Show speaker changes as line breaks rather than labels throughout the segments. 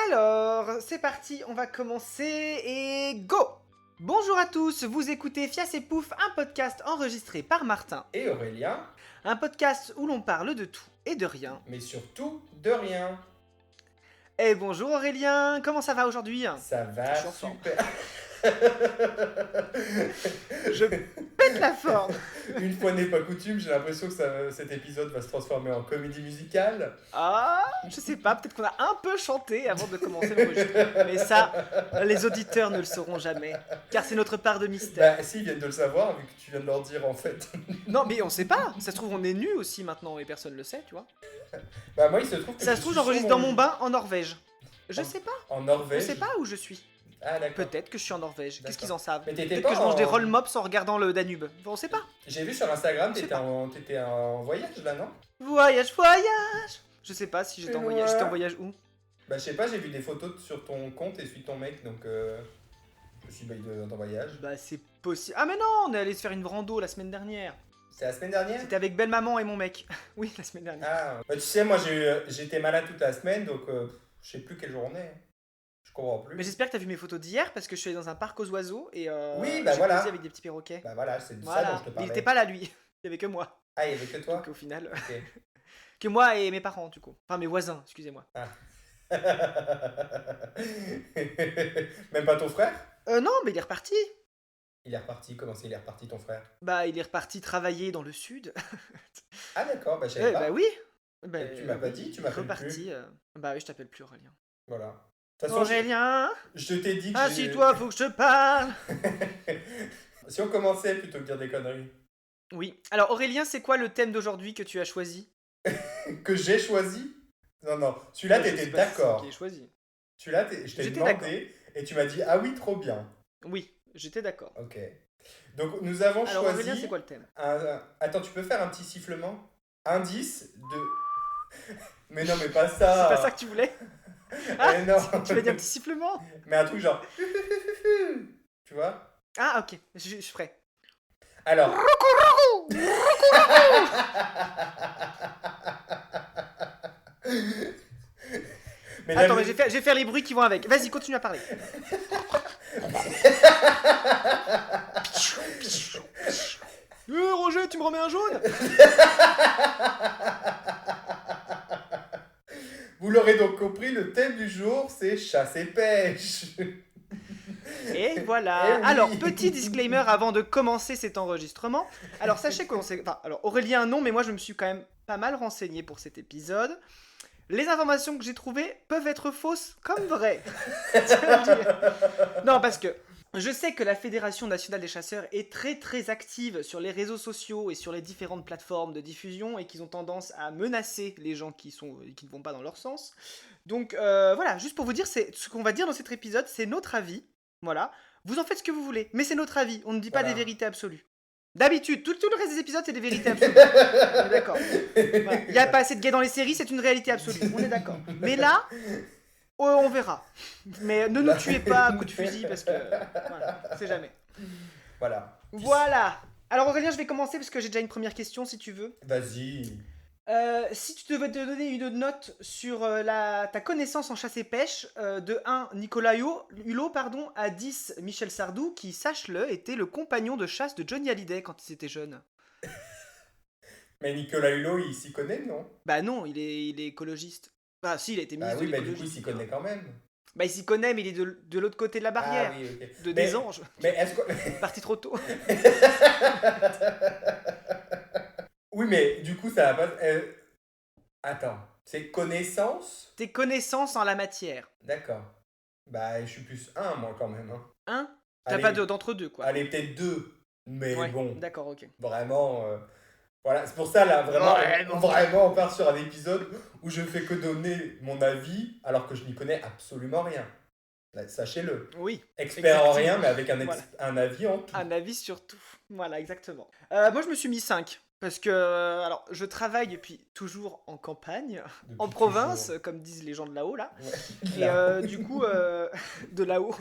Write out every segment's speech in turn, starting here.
Alors, c'est parti, on va commencer et go! Bonjour à tous, vous écoutez Fias et Pouf, un podcast enregistré par Martin.
Et Aurélien,
Un podcast où l'on parle de tout et de rien.
mais surtout de rien.
Et bonjour Aurélien, comment ça va aujourd'hui?
Ça va
Je suis en forme.
super.
Je pète la forme.
Une fois n'est pas coutume, j'ai l'impression que cet épisode va se transformer en comédie musicale.
Ah, je sais pas, peut-être qu'on a un peu chanté avant de commencer l'enregistrement. Mais ça, les auditeurs ne le sauront jamais, car c'est notre part de mystère.
Bah si, ils viennent de le savoir, vu que tu viens de leur dire en fait.
Non mais on sait pas, ça se trouve on est nus aussi maintenant et personne le sait, tu vois.
Bah moi il se trouve que
Ça
je
se trouve
suis
j'enregistre
sur
dans mon bain en Norvège. Je sais pas,
En
on
Norvège.
sait pas où je suis.
Ah d'accord.
Peut-être que je suis en Norvège, qu'est-ce
D'accord.
qu'ils en savent?
Mais t'étais
Peut-être
pas
que je mange des
en-
roll mops en regardant le Danube. Bon, on sait pas.
J'ai vu sur Instagram,
Je sais
t'étais en voyage là, non?
Voyage, voyage. Je sais pas si j'étais en
Et
voyage.
voilà.
J'étais en voyage où?
Bah je sais pas, j'ai vu des photos sur ton compte et celui de ton mec, donc je me suis dit, bah, il doit être en voyage.
Bah c'est possible. Ah mais non, on est allé se faire une rando la semaine dernière.
C'est la semaine dernière?
C'était avec belle maman et mon mec. Oui, la semaine dernière.
Ah, bah, tu sais, moi j'étais malade toute la semaine, donc je sais plus quelle jour on est. Je comprends plus.
Mais j'espère que t'as vu mes photos d'hier parce que je suis allé dans un parc aux oiseaux et
Oui, bah
j'ai
voilà.
posé avec des petits perroquets.
Bah voilà, c'est de ça
Voilà.
dont je te
Il
parlais.
était pas là lui. Il y avait que moi.
Ah, il y avait que toi?
Donc au final,
Ok.
que moi et mes parents du coup. Enfin mes voisins, excusez-moi.
Même pas ton frère?
Non, mais il est reparti.
Il est reparti, comment c'est il est reparti ton frère?
Bah il est reparti travailler dans le sud.
Ah d'accord, bah je savais pas.
Bah oui. Bah,
Tu m'as pas dit, tu m'appelles
reparti.
plus.
Bah oui, je t'appelle plus Aurélien.
Voilà. De toute façon,
Aurélien,
je t'ai dit que
assis-toi, faut que je te parle.
Si on commençait plutôt que de dire des conneries.
Oui. Alors Aurélien, c'est quoi le thème d'aujourd'hui que tu as choisi?
Que j'ai choisi? Non, celui-là
Je sais
t'étais
pas si c'est
d'accord.
moi qui ai choisi.
Celui-là, je t'ai
J'étais
demandé et tu m'as dit ah oui, trop bien.
Oui, j'étais d'accord.
Ok. Donc nous avons
Alors
choisi.
Aurélien, c'est quoi le thème?
Attends, tu peux faire un petit sifflement? Indice de. Mais non, mais pas ça.
C'est pas ça que tu voulais? Ah,
Mais non.
tu veux dire un petit sifflement?
Mais un truc genre. Tu vois?
Ah ok, je suis prêt.
Alors. Mais
Attends, mais je vais faire les bruits qui vont avec. Vas-y, continue à parler. Roger, tu me remets un jaune?
Vous l'aurez donc compris, le thème du jour, c'est chasse et pêche.
Et voilà.
Eh oui.
Alors, petit disclaimer avant de commencer cet enregistrement. Alors, sachez qu'on s'est... Enfin, alors, Aurélien, non, mais moi, je me suis quand même pas mal renseigné pour cet épisode. Les informations que j'ai trouvées peuvent être fausses comme vraies. Non, parce que je sais que la Fédération nationale des chasseurs est très très active sur les réseaux sociaux et sur les différentes plateformes de diffusion et qu'ils ont tendance à menacer les gens qui ne vont pas dans leur sens. Donc voilà, juste pour vous dire, c'est ce qu'on va dire dans cet épisode, c'est notre avis. Voilà, vous en faites ce que vous voulez, mais c'est notre avis, on ne dit pas
Voilà.
des vérités absolues. D'habitude, tout le reste des épisodes, c'est des vérités absolues. On est d'accord. Voilà. Il n'y a pas assez de gays dans les séries, c'est une réalité absolue. On est d'accord. Mais là, on verra. Mais ne nous tuez pas à coup de fusil parce que... Voilà, on sait jamais.
Voilà.
Voilà. Alors Aurélien, je vais commencer parce que j'ai déjà une première question si tu veux.
Vas-y.
Si tu devais te donner une note sur ta connaissance en chasse et pêche, de 1 Nicolas Hulot, à 10 Michel Sardou, qui, sache-le, était le compagnon de chasse de Johnny Hallyday quand ils étaient jeunes.
Mais Nicolas Hulot, il s'y connaît, non?
Bah non, il est écologiste. Bah si, il a été
Bah
ministre
oui,
de
bah du coup, il
l'écologie.
s'y connaît quand même.
Bah il s'y connaît, mais il est de l'autre côté de la barrière.
Ah oui, ok.
De
Mais-
des anges.
Mais est-ce que...
Parti trop tôt.
Oui, mais du coup, ça va pas... Attends, c'est connaissance?
Tes connaissances en la matière.
D'accord. Bah, je suis plus 1, moi, quand même. Hein.
Hein? T'as
Allez,
pas d'entre deux, quoi.
Allez, peut-être 2. Mais
Ouais,
bon,
d'accord, ok.
vraiment... Voilà, c'est pour ça, là, vraiment,
Vraiment.
vraiment, on part sur un épisode où je fais que donner mon avis, alors que je n'y connais absolument rien. Là, sachez-le.
Oui,
Expert en
Exactement.
rien, mais avec
Voilà.
un avis en tout.
un avis sur tout. Voilà, exactement. Moi, je me suis mis 5. Parce que, alors, je travaille depuis toujours en campagne,
Depuis
en province,
toujours.
comme disent les gens de là-haut, là.
Ouais.
Et
Là.
du coup, de là-haut.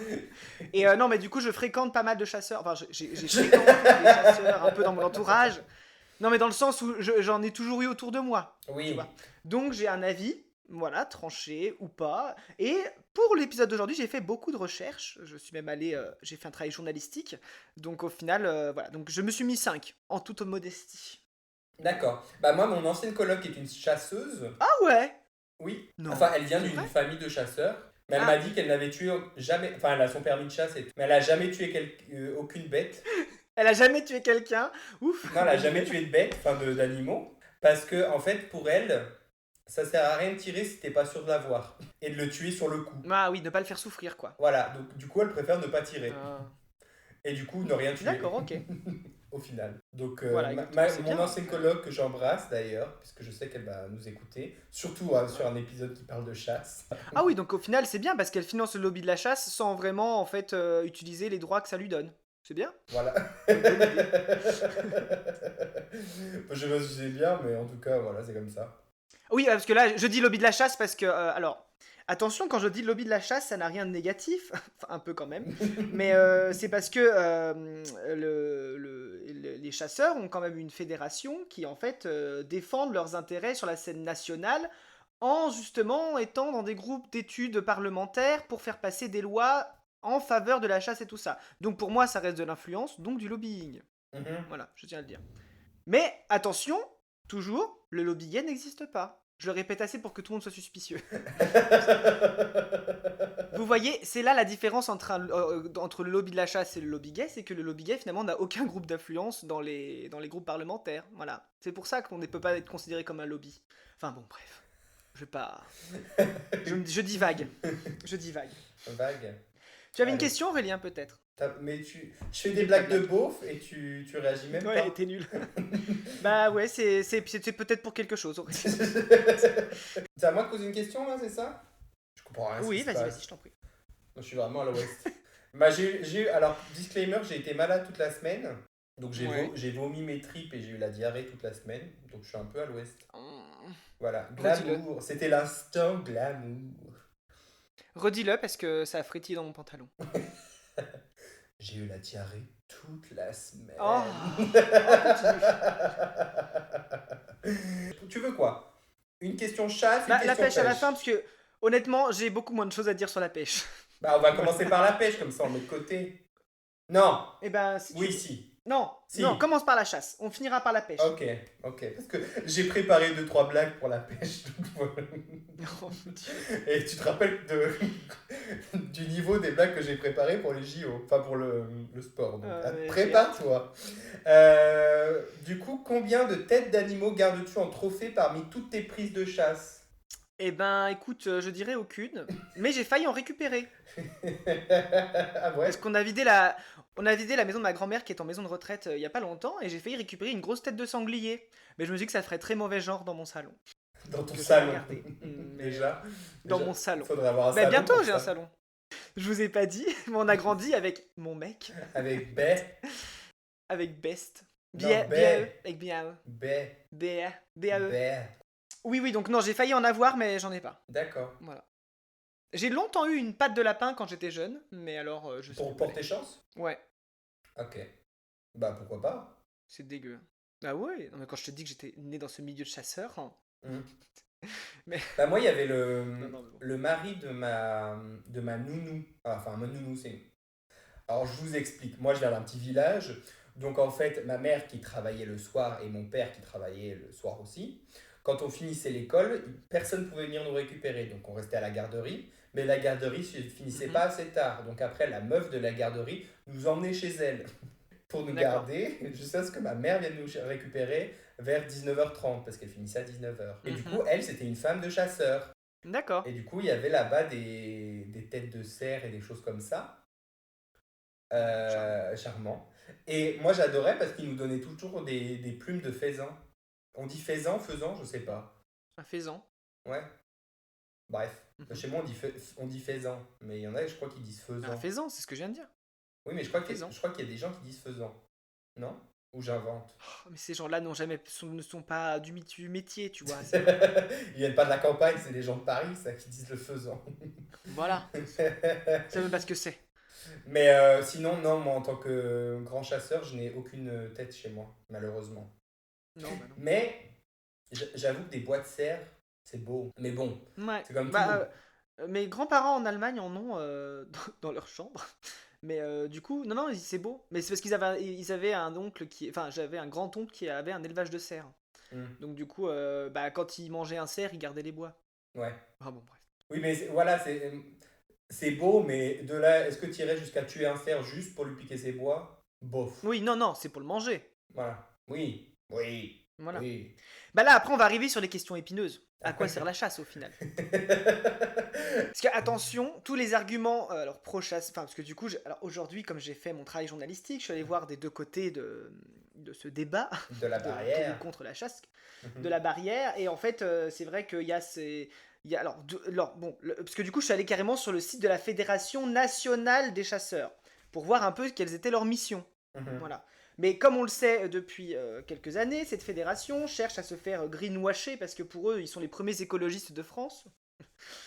Et non, mais du coup, je fréquente pas mal de chasseurs. Enfin, j'ai fréquenté des chasseurs un peu dans mon entourage. Non, mais dans le sens où j'en ai toujours eu autour de moi.
Oui.
vois. Donc, j'ai un avis. Voilà, tranché ou pas. Et pour l'épisode d'aujourd'hui, j'ai fait beaucoup de recherches. Je suis même allé, j'ai fait un travail journalistique. Donc au final, voilà. Donc je me suis mis 5 en toute modestie.
D'accord. Bah moi, mon ancienne coloc est une chasseuse.
Ah ouais?
Oui. Enfin,
Non,
elle vient
c'est
d'une
vrai?
famille de chasseurs. Mais elle m'a
Ah,
dit qu'elle n'avait tué jamais... Enfin, elle a son permis de chasse, mais elle a jamais tué aucune bête.
elle a jamais tué quelqu'un. Ouf,
Non, elle a
bonne
jamais
nouvelle.
tué de bête, enfin d'animaux. Parce que, en fait, pour elle, ça sert à rien de tirer si t'es pas sûr de l'avoir. Et de le tuer sur le coup.
Ah oui, ne pas le faire souffrir, quoi.
Voilà. Donc, du coup, elle préfère ne pas tirer.
Ah.
Et du coup, ne rien tuer.
D'accord, ok.
Au final. Donc,
Voilà, exactement, c'est
mon
bien.
ancienne coloc que j'embrasse d'ailleurs, puisque je sais qu'elle va nous écouter, surtout sur un épisode qui parle de chasse.
Ah oui, donc au final, c'est bien parce qu'elle finance le lobby de la chasse sans vraiment, en fait, utiliser les droits que ça lui donne. C'est bien.
Voilà.
Bonne idée.
Je sais pas si c'est bien, mais en tout cas, voilà, c'est comme ça.
Oui, parce que là, je dis lobby de la chasse parce que, alors, attention, quand je dis lobby de la chasse, ça n'a rien de négatif, enfin un peu quand même, mais c'est parce que les chasseurs ont quand même une fédération qui, en fait, défendent leurs intérêts sur la scène nationale en justement étant dans des groupes d'études parlementaires pour faire passer des lois en faveur de la chasse et tout ça. Donc pour moi, ça reste de l'influence, donc du lobbying.
Mhm.
Voilà, je tiens à le dire. Mais attention, toujours, le lobby gay n'existe pas. Je le répète assez pour que tout le monde soit suspicieux. Vous voyez, c'est là la différence entre le lobby de la chasse et le lobby gay, c'est que le lobby gay finalement n'a aucun groupe d'influence dans les groupes parlementaires. Voilà. C'est pour ça qu'on ne peut pas être considéré comme un lobby. Enfin bon, bref. Je vais pas. Je divague. Je divague.
Vague.
Tu avais une
Allez.
question, Aurélien, peut-être?
Mais je fais des
Ou ta
blagues de
blague?
beauf et tu réagis même
Ouais,
pas.
t'es nul. Bah ouais, c'était peut-être pour quelque chose, Aurélien.
C'est à moi de poser une question là, c'est ça? Je comprends rien à ce qui
Oui,
se
vas-y, vas-y,
passe.
je t'en prie.
Moi, je suis vraiment à l'ouest. Bah, alors, disclaimer, j'ai été malade toute la semaine. Donc,
Ouais.
j'ai vomi mes tripes et j'ai eu la diarrhée toute la semaine. Donc, je suis un peu à l'ouest.
Hum,
Voilà,
Redis-le.
glamour. C'était l'instant glamour.
Redis-le parce que ça a frétillé dans mon pantalon.
J'ai eu la diarrhée toute la semaine.
Oh, oh continue.
Tu veux quoi? Une question chasse, une
La
question
pêche à la
pêche.
fin parce que honnêtement, j'ai beaucoup moins de choses à dire sur la pêche.
Bah, on va
Voilà.
commencer par la pêche, comme ça on met de côté. Non.
Eh ben, si tu
Oui,
veux.
si.
Non, non,
Si.
commence par la chasse. On finira par la pêche.
Ok, ok. Parce que j'ai préparé 2 3 blagues pour la pêche. Donc voilà.
Oh mon Dieu.
Et tu te rappelles du niveau des blagues que j'ai préparées pour les JO, enfin pour le sport. Donc
Mais j'ai hâte.
prépare-toi. Du coup, combien de têtes d'animaux gardes-tu en trophée parmi toutes tes prises de chasse?
Eh ben, écoute, je dirais aucune, mais j'ai failli en récupérer
Ah ouais?
parce on a vidé la maison de ma grand-mère qui est en maison de retraite il y a pas longtemps et j'ai failli récupérer une grosse tête de sanglier. Mais je me dis que ça ferait très mauvais genre dans mon salon,
Dans ton
donc je vais la
salon.
garder. Mais
Déjà,
dans
déjà,
mon salon.
faudrait avoir un
Ben
salon
bientôt
pour
j'ai un
ça.
salon. Je vous ai pas dit, mais on a grandi avec mon mec,
Avec baie.
avec Best.
Non,
BAE,
baie.
avec BAE.
Baie.
BAE. BAE.
Baie.
Oui, oui, donc non, j'ai failli en avoir, mais j'en ai pas.
D'accord.
Voilà. J'ai longtemps eu une patte de lapin quand j'étais jeune, mais alors je sais plus
Pour
où elle
porter
est.
chance?
Ouais,
Ok. Bah pourquoi pas?
c'est dégueu. Ah ouais, non, mais quand je te dis que j'étais né dans ce milieu de chasseurs, hein.
Hmm.
Mais
Bah moi il y avait
non, non, mais bon.
le mari de ma nounou. Enfin ma nounou c'est... Alors je vous explique. Moi je viens d'un petit village. Donc en fait ma mère qui travaillait le soir et mon père qui travaillait le soir aussi. Quand on finissait l'école, personne ne pouvait venir nous récupérer. Donc on restait à la garderie. Mais la garderie ne finissait
Mhm.
pas assez tard. Donc après la meuf de la garderie nous emmenait chez elle pour nous
D'accord.
garder jusqu'à ce que ma mère vienne nous récupérer vers 19h30 parce qu'elle finissait à 19h. Et du coup,
Mhm.
elle, c'était une femme de chasseur.
D'accord.
Et du coup, il y avait là-bas des têtes de cerf et des choses comme ça.
Charmant.
Charmant. Et moi, j'adorais parce qu'il nous donnait toujours des plumes de faisan. On dit faisan, je sais pas.
Un faisan.
Ouais, bref.
Mhm.
Chez moi, on dit faisan. Mais il y en a, je crois, qui disent
Un
faisan.
faisan, c'est ce que je viens de dire.
Oui, mais
Faisan.
je crois qu'il y a des gens qui disent faisan. Non? Ou j'invente?
Oh, mais ces gens-là ne sont pas du métier, tu vois.
Ils viennent pas de la campagne, c'est les gens de Paris, ça, qui disent le faisan.
Voilà. Je sais même pas ce que c'est.
Mais sinon, non, moi en tant que grand chasseur, je n'ai aucune tête chez moi, malheureusement.
Non, bah non.
Mais j'avoue que des bois de cerf, C'est beau. Mais bon,
Ouais.
c'est comme tout.
Bah, mes grands-parents en Allemagne en ont dans leur chambre. Mais du coup, non, non, c'est beau. Mais c'est parce qu'ils avaient un oncle qui. Enfin, j'avais un grand-oncle qui avait un élevage de cerfs.
Hmm.
Donc du coup, bah, quand il mangeait un cerf, il gardait les bois.
Ouais.
Ah bon, bref.
Oui, mais voilà, c'est beau, mais de là, est-ce que tu irais jusqu'à tuer un cerf juste pour lui piquer ses bois? Bof.
Oui, non, non, c'est pour le manger.
Voilà. Oui, oui,
Voilà.
oui.
Bah là, après, on va arriver sur les questions épineuses. À quoi sert la chasse au final? Parce que, attention, tous les arguments, alors pro-chasse, enfin, parce que du coup, alors aujourd'hui, comme j'ai fait mon travail journalistique, je suis allé voir des deux côtés de ce débat,
De la
pour ou
barrière.
contre la chasse, de
Mhm.
la barrière, et en fait, c'est vrai qu'il y a ces. Il y a, alors, bon, parce que du coup, je suis allé carrément sur le site de la Fédération nationale des chasseurs, pour voir un peu quelles étaient leurs missions.
Mhm.
Voilà. Mais comme on le sait depuis quelques années, cette fédération cherche à se faire greenwasher parce que pour eux, ils sont les premiers écologistes de France.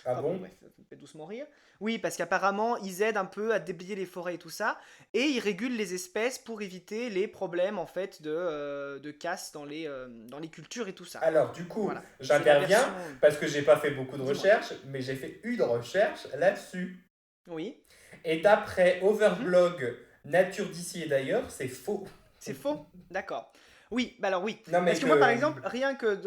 Ah
Enfin bon,
bon?
bref, ça me fait doucement rire. Oui, parce qu'apparemment, ils aident un peu à déblayer les forêts et tout ça, et ils régulent les espèces pour éviter les problèmes en fait de casse dans les cultures et tout ça.
Alors, du coup,
Voilà. C'est la
j'interviens
version.
parce que j'ai pas fait beaucoup de
Dis-moi.
recherches, mais j'ai fait une recherche là-dessus.
Oui.
Et d'après
Mhm.
Overblog, Nature d'ici et d'ailleurs, c'est faux.
C'est faux. D'accord. Oui, bah alors oui.
Non, mais
Parce que moi, par
que.
exemple, rien que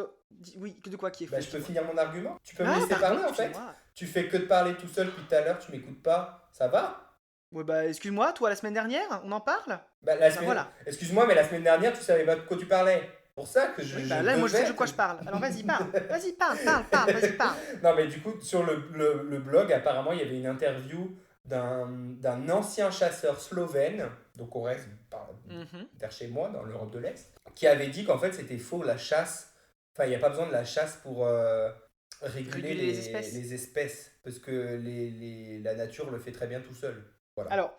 oui, que de quoi qui est
Bah,
faux,
je peux
dis-moi.
finir mon argument? Tu peux me
Ah,
laisser
pardon,
parler en fait?
excuse-moi.
Tu fais que de parler tout seul depuis tout à l'heure, tu m'écoutes pas? Ça va?
Ouais, bah excuse-moi, toi, la semaine dernière, on en parle?
Bah, la
Bah
semaine.
voilà.
Excuse-moi, mais la semaine dernière, tu savais pas de quoi tu parlais. Pour ça que
Oui,
je
bah là, moi, je sais de
devais te.
quoi je parle. Alors vas-y, parle. Vas-y, parle, parle, parle, vas-y, parle.
Non, mais du coup, sur le blog, apparemment, il y avait une interview d'un ancien chasseur slovène, donc on reste
Mhm.
vers chez moi, dans l'Europe de l'Est, qui avait dit qu'en fait c'était faux, la chasse. Enfin, il n'y a pas besoin de la chasse pour réguler
Réguler les espèces.
les espèces, parce que la nature le fait très bien tout seul. Voilà.
Alors,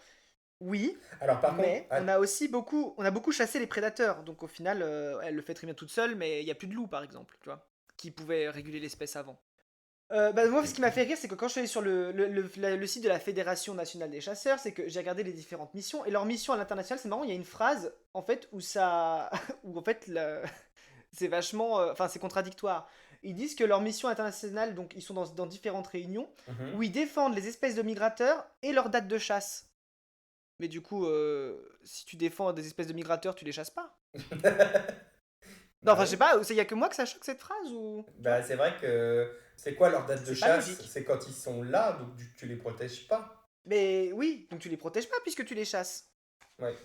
oui,
Alors, par contre,
mais on a beaucoup chassé les prédateurs. Donc au final, elle le fait très bien toute seule, mais il n'y a plus de loups, par exemple, tu vois, qui pouvaient réguler l'espèce avant. Bah, moi, ce qui m'a fait rire, c'est que quand je suis allé sur le site de la Fédération nationale des chasseurs, c'est que j'ai regardé les différentes missions. Et leur mission à l'international, c'est marrant, il y a une phrase, en fait, où ça. Où en fait, c'est vachement. Enfin, c'est contradictoire. Ils disent que leur mission internationale, donc ils sont dans différentes réunions, où
mhm.
ils défendent les espèces de migrateurs et leur date de chasse. Mais du coup, si tu défends des espèces de migrateurs, tu les chasses pas. Non,
Bah
enfin, je sais
oui.
pas, il y a que moi que ça choque cette phrase ou. Tu
Bah,
vois?
c'est vrai que c'est quoi leur date de
C'est pas
chasse?
logique.
C'est quand ils sont là, donc tu les protèges pas.
Mais oui, donc tu les protèges pas puisque tu les chasses.
Ouais.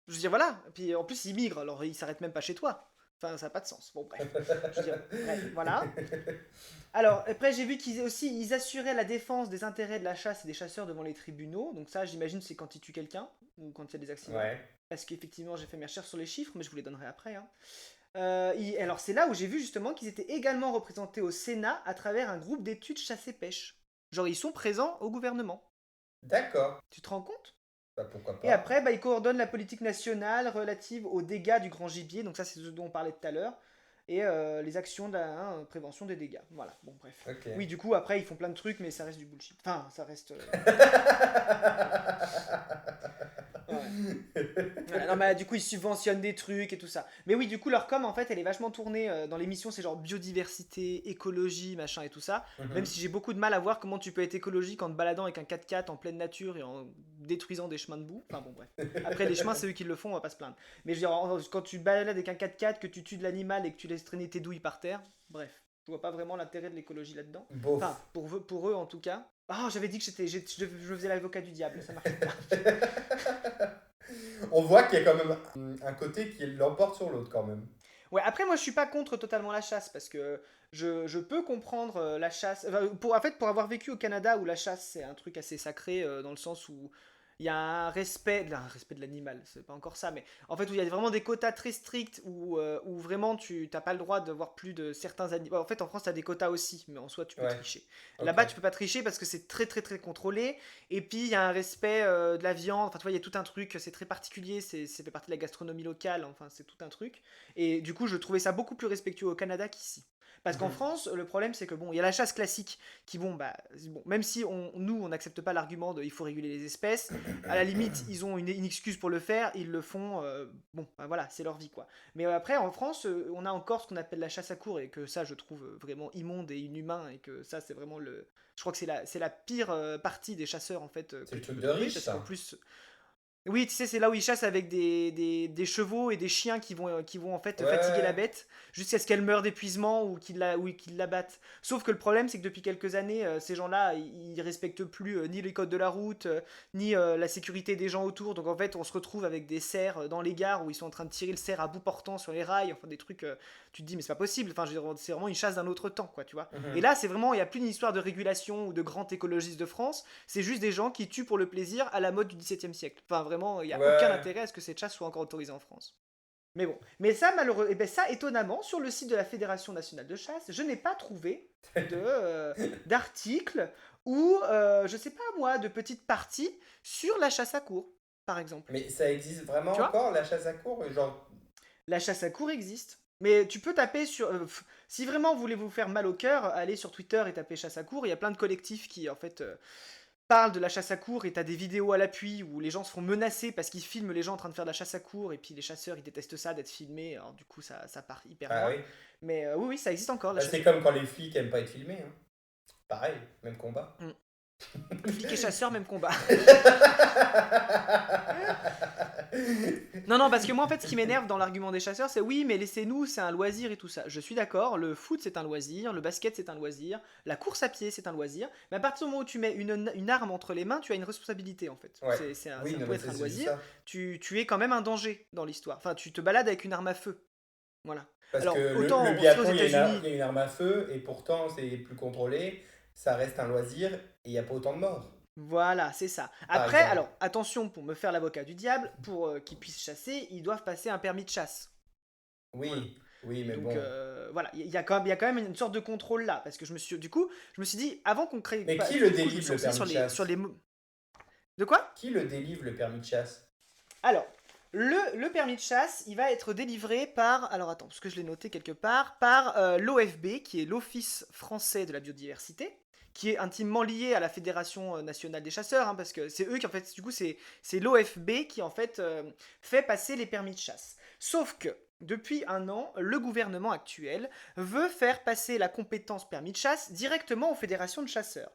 Je veux dire, voilà. Et puis en plus, ils migrent, alors ils s'arrêtent même pas chez toi. Enfin, ça n'a pas de sens. Bon, bref. Je veux dire, bref, voilà. Alors, après, j'ai vu qu'ils aussi, ils assuraient la défense des intérêts de la chasse et des chasseurs devant les tribunaux. Donc ça, j'imagine, c'est quand ils tuent quelqu'un ou quand il y a des accidents.
Ouais.
Parce qu'effectivement, j'ai fait mes recherches sur les chiffres, mais je vous les donnerai après, hein. Alors, c'est là où j'ai vu justement qu'ils étaient également représentés au Sénat à travers un groupe d'études chasse et pêche. Genre, ils sont présents au gouvernement.
D'accord.
Tu te rends compte?
Bah, pourquoi
Et
pas?
après, bah, il coordonne la politique nationale relative aux dégâts du grand gibier, donc ça c'est ce dont on parlait tout à l'heure, et les actions de la prévention des dégâts. Voilà, bon bref.
Ok.
Oui, du coup, après, ils font plein de trucs, mais ça reste du bullshit. Enfin, ça reste. Ouais. Voilà, non, mais du coup, ils subventionnent des trucs et tout ça. Mais oui, du coup, leur com, en fait, elle est vachement tournée dans l'émission, c'est genre biodiversité, écologie, machin et tout ça. Même
Mhm.
si j'ai beaucoup de mal à voir comment tu peux être écologique en te baladant avec un 4x4 en pleine nature et en détruisant des chemins de boue. Enfin bon, bref. Après, les chemins, c'est eux qui le font, on va pas se plaindre. Mais je veux dire, quand tu te balades avec un 4x4, que tu tues de l'animal et que tu laisses traîner tes douilles par terre, bref. Je vois pas vraiment l'intérêt de l'écologie là-dedans.
Bof.
Enfin, pour eux en tout cas. Ah, j'avais dit que je faisais l'avocat du diable, ça marche pas.
On voit qu'il y a quand même un côté qui l'emporte sur l'autre quand même.
Ouais, après, moi, je suis pas contre totalement la chasse parce que je peux comprendre la chasse. Enfin, en fait, pour avoir vécu au Canada où la chasse c'est un truc assez sacré dans le sens où il y a un respect de l'animal, c'est pas encore ça, mais en fait, où il y a vraiment des quotas très stricts où vraiment tu t'as pas le droit de voir plus de certains animaux. En fait, en France, t'as des quotas aussi, mais en soi, tu peux
Ouais.
tricher.
Ok.
Là-bas, tu peux pas tricher parce que c'est très très très contrôlé. Et puis, il y a un respect de la viande. Enfin, tu vois, il y a tout un truc, c'est très particulier, ça fait partie de la gastronomie locale, enfin, c'est tout un truc. Et du coup, je trouvais ça beaucoup plus respectueux au Canada qu'ici. Parce qu'en
Mhm.
France, le problème, c'est que bon, il y a la chasse classique qui, bon, même si nous, on n'accepte pas l'argument de il faut réguler les espèces, à la limite, ils ont une excuse pour le faire, ils le font, bon, bah, voilà, c'est leur vie, quoi. Mais après, en France, on a encore ce qu'on appelle la chasse à courre, et que ça, je trouve vraiment immonde et inhumain, et que ça, c'est vraiment le. Je crois que c'est la pire partie des chasseurs, en fait,
C'est
que
le
tu
truc
peux
de
trouver,
riche,
parce qu'en
ça.
plus. Oui, tu sais, c'est là où ils chassent avec des chevaux et des chiens qui vont en fait
Ouais,
fatiguer la
ouais.
bête jusqu'à ce qu'elle meure d'épuisement ou qu'ils la battent. Sauf que le problème, c'est que depuis quelques années, ces gens-là, ils respectent plus ni les codes de la route, ni la sécurité des gens autour. Donc en fait, on se retrouve avec des cerfs dans les gares où ils sont en train de tirer le cerf à bout portant sur les rails, enfin des trucs, tu te dis, mais c'est pas possible. Enfin, je veux dire, c'est vraiment une chasse d'un autre temps, quoi, tu vois. Et
Mhm.
là, c'est vraiment, il n'y a plus une histoire de régulation ou de grands écologistes de France. C'est juste des gens qui tuent pour le plaisir à la mode du XVIIe siècle. Enfin, vraiment, il n'y a aucun
Ouais.
intérêt à ce que cette chasse soit encore autorisée en France. Mais bon. Mais ça, malheureux, et ben ça, étonnamment, sur le site de la Fédération nationale de chasse, je n'ai pas trouvé d'article ou, je sais pas moi, de petites parties sur la chasse à courre, par exemple.
Mais ça existe vraiment
Tu vois?
encore, la chasse à courre? Genre,
La chasse à courre existe. Mais tu peux taper sur. Si vraiment vous voulez vous faire mal au cœur, allez sur Twitter et tapez chasse à courre. Il y a plein de collectifs qui, en fait, parle de la chasse à courre et t'as des vidéos à l'appui où les gens se font menacer parce qu'ils filment les gens en train de faire de la chasse à courre et puis les chasseurs ils détestent ça d'être filmés, alors du coup ça part hyper
ah
loin.
oui.
Mais oui, oui, ça existe encore la
Bah,
chasse
c'est
à
comme
courre.
quand les flics aiment pas être filmés, hein. Pareil, même combat.
Mm. Flic et chasseur, même combat. Non, non, parce que moi en fait ce qui m'énerve dans l'argument des chasseurs c'est oui, mais laissez-nous, c'est un loisir et tout ça. Je suis d'accord, le foot c'est un loisir, le basket c'est un loisir, la course à pied c'est un loisir, mais à partir du moment où tu mets une arme entre les mains, tu as une responsabilité en fait.
Ouais. Oui,
Ça
non,
peut
mais
être un
c'est juste
loisir,
ça.
tu es quand même un danger dans l'histoire. Enfin, tu te balades avec une arme à feu. Voilà.
Parce que
Alors,
le
autant, tu sais, aux
biathlon, il
États-Unis,
y a une arme à feu, et pourtant, c'est plus contrôlé. Ça reste un loisir, et il n'y a pas autant de morts,
voilà, c'est ça.
par
Après,
exemple.
alors, attention, pour me faire l'avocat du diable, pour qu'ils puissent chasser, ils doivent passer un permis de chasse. Voilà.
Oui, oui, mais
Donc,
bon.
voilà, il y a quand même une sorte de contrôle là, parce que du coup, je me suis dit, avant qu'on crée,
Mais qui le
du coup, je me
délivre
suis
le
renseigné
permis
sur
de
les,
chasse?
de quoi?
Qui le délivre le permis de chasse?
Alors, le permis de chasse, il va être délivré par, alors attends, parce que je l'ai noté quelque part, par l'OFB, qui est l'Office français de la biodiversité, qui est intimement lié à la Fédération nationale des chasseurs, hein, parce que c'est eux qui, en fait, du coup, c'est l'OFB qui, en fait, fait passer les permis de chasse. Sauf que, depuis un an, le gouvernement actuel veut faire passer la compétence permis de chasse directement aux fédérations de chasseurs.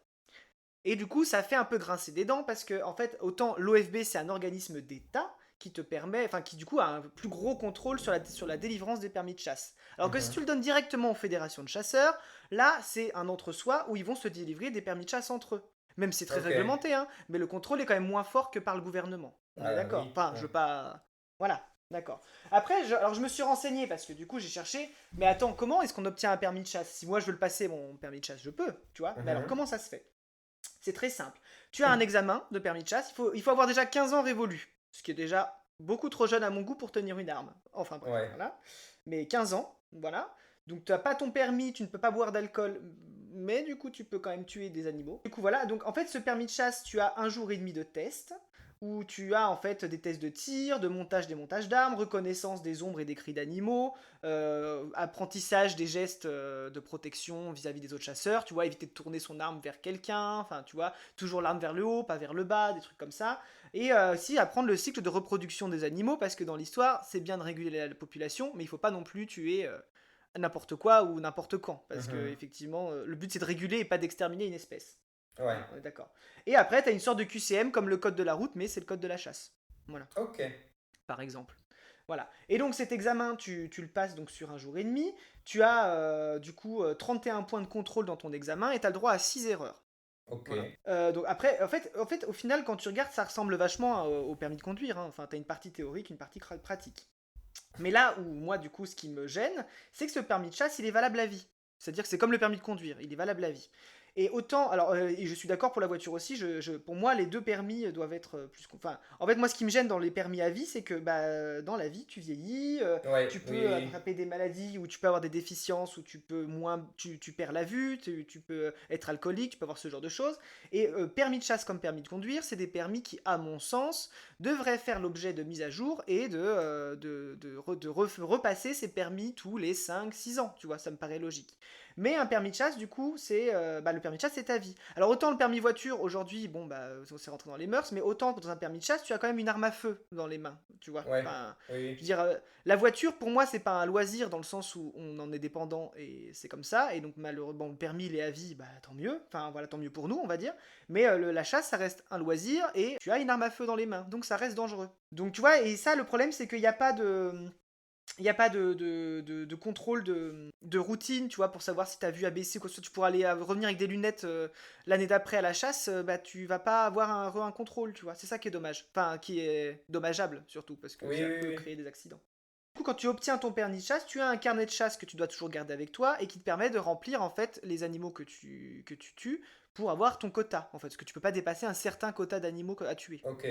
Et du coup, ça fait un peu grincer des dents parce que, en fait, autant l'OFB, c'est un organisme d'État qui te permet, enfin, qui du coup a un plus gros contrôle sur la délivrance des permis de chasse. Alors que si
Mhm.
tu le donnes directement aux fédérations de chasseurs, là, c'est un entre-soi où ils vont se délivrer des permis de chasse entre eux. Même si c'est très
Ok.
réglementé, hein, mais le contrôle est quand même moins fort que par le gouvernement. On est
Ah
d'accord.
oui.
Enfin, je
Ouais.
veux pas. Voilà, d'accord. Après, alors je me suis renseigné parce que du coup j'ai cherché, mais attends, comment est-ce qu'on obtient un permis de chasse? Si moi je veux le passer, mon permis de chasse, je peux, tu vois. Mais alors
Mhm.
comment ça se fait? C'est très simple. Tu as un examen de permis de chasse, il faut avoir déjà 15 ans révolus, ce qui est déjà beaucoup trop jeune à mon goût pour tenir une arme. Enfin bref,
Ouais.
voilà. Mais 15 ans, voilà. Donc tu n'as pas ton permis, tu ne peux pas boire d'alcool, mais du coup tu peux quand même tuer des animaux. Du coup voilà, donc en fait ce permis de chasse, tu as un jour et demi de test, où tu as en fait des tests de tir, de montage, démontage d'armes, reconnaissance des ombres et des cris d'animaux, apprentissage des gestes de protection vis-à-vis des autres chasseurs, tu vois, éviter de tourner son arme vers quelqu'un, enfin tu vois, toujours l'arme vers le haut, pas vers le bas, des trucs comme ça. Et aussi apprendre le cycle de reproduction des animaux, parce que dans l'histoire, c'est bien de réguler la population, mais il faut pas non plus tuer n'importe quoi ou n'importe quand, parce que
Mhm.
effectivement, le but c'est de réguler et pas d'exterminer une espèce.
Ouais.
Voilà, on est d'accord. Et après, tu as une sorte de QCM comme le code de la route, mais c'est le code de la chasse. Voilà,
Ok.
par exemple. Voilà. Et donc cet examen, tu le passes donc sur un jour et demi. Tu as du coup 31 points de contrôle dans ton examen et tu as le droit à 6 erreurs.
Ok.
Voilà. Donc après, en fait, au final, quand tu regardes, ça ressemble vachement au permis de conduire, hein. Enfin, tu as une partie théorique, une partie pratique. Mais là où moi, du coup, ce qui me gêne, c'est que ce permis de chasse, il est valable à vie. C'est-à-dire que c'est comme le permis de conduire, il est valable à vie. Et autant, alors, et je suis d'accord pour la voiture aussi, pour moi, les deux permis doivent être Enfin, en fait, moi, ce qui me gêne dans les permis à vie, c'est que bah, dans la vie, tu vieillis,
Ouais,
tu
oui,
peux
oui.
attraper des maladies, ou tu peux avoir des déficiences, ou tu peux moins, tu perds la vue, tu peux être alcoolique, tu peux avoir ce genre de choses. Et permis de chasse comme permis de conduire, c'est des permis qui, à mon sens, devraient faire l'objet de mise à jour et repasser ces permis tous les 5 6 ans, tu vois, ça me paraît logique. Mais un permis de chasse, du coup, le permis de chasse, c'est ta vie. Alors autant le permis voiture, aujourd'hui, bon, bah, c'est rentré dans les mœurs, mais autant dans un permis de chasse, tu as quand même une arme à feu dans les mains, tu vois.
Ouais,
Enfin,
oui,
je veux
oui.
dire, la voiture, pour moi, c'est pas un loisir dans le sens où on en est dépendant et c'est comme ça. Et donc, malheureusement, le permis, il est à vie, bah, tant mieux. Enfin, voilà, tant mieux pour nous, on va dire. Mais la chasse, ça reste un loisir et tu as une arme à feu dans les mains, donc ça reste dangereux. Donc, tu vois, et ça, le problème, c'est qu'il n'y a pas de. Il n'y a pas de contrôle de routine, tu vois, pour savoir si tu as vu ABC ou quoi que ce soit. Tu pourras aller revenir avec des lunettes l'année d'après à la chasse, bah tu vas pas avoir un contrôle, tu vois. C'est ça qui est dommage. Enfin, qui est dommageable surtout, parce que
Oui,
ça
oui,
peut
oui.
créer des accidents. Du coup, quand tu obtiens ton permis de chasse, tu as un carnet de chasse que tu dois toujours garder avec toi et qui te permet de remplir en fait les animaux que tu tues pour avoir ton quota, en fait. Parce que tu peux pas dépasser un certain quota d'animaux à tuer.
Ok.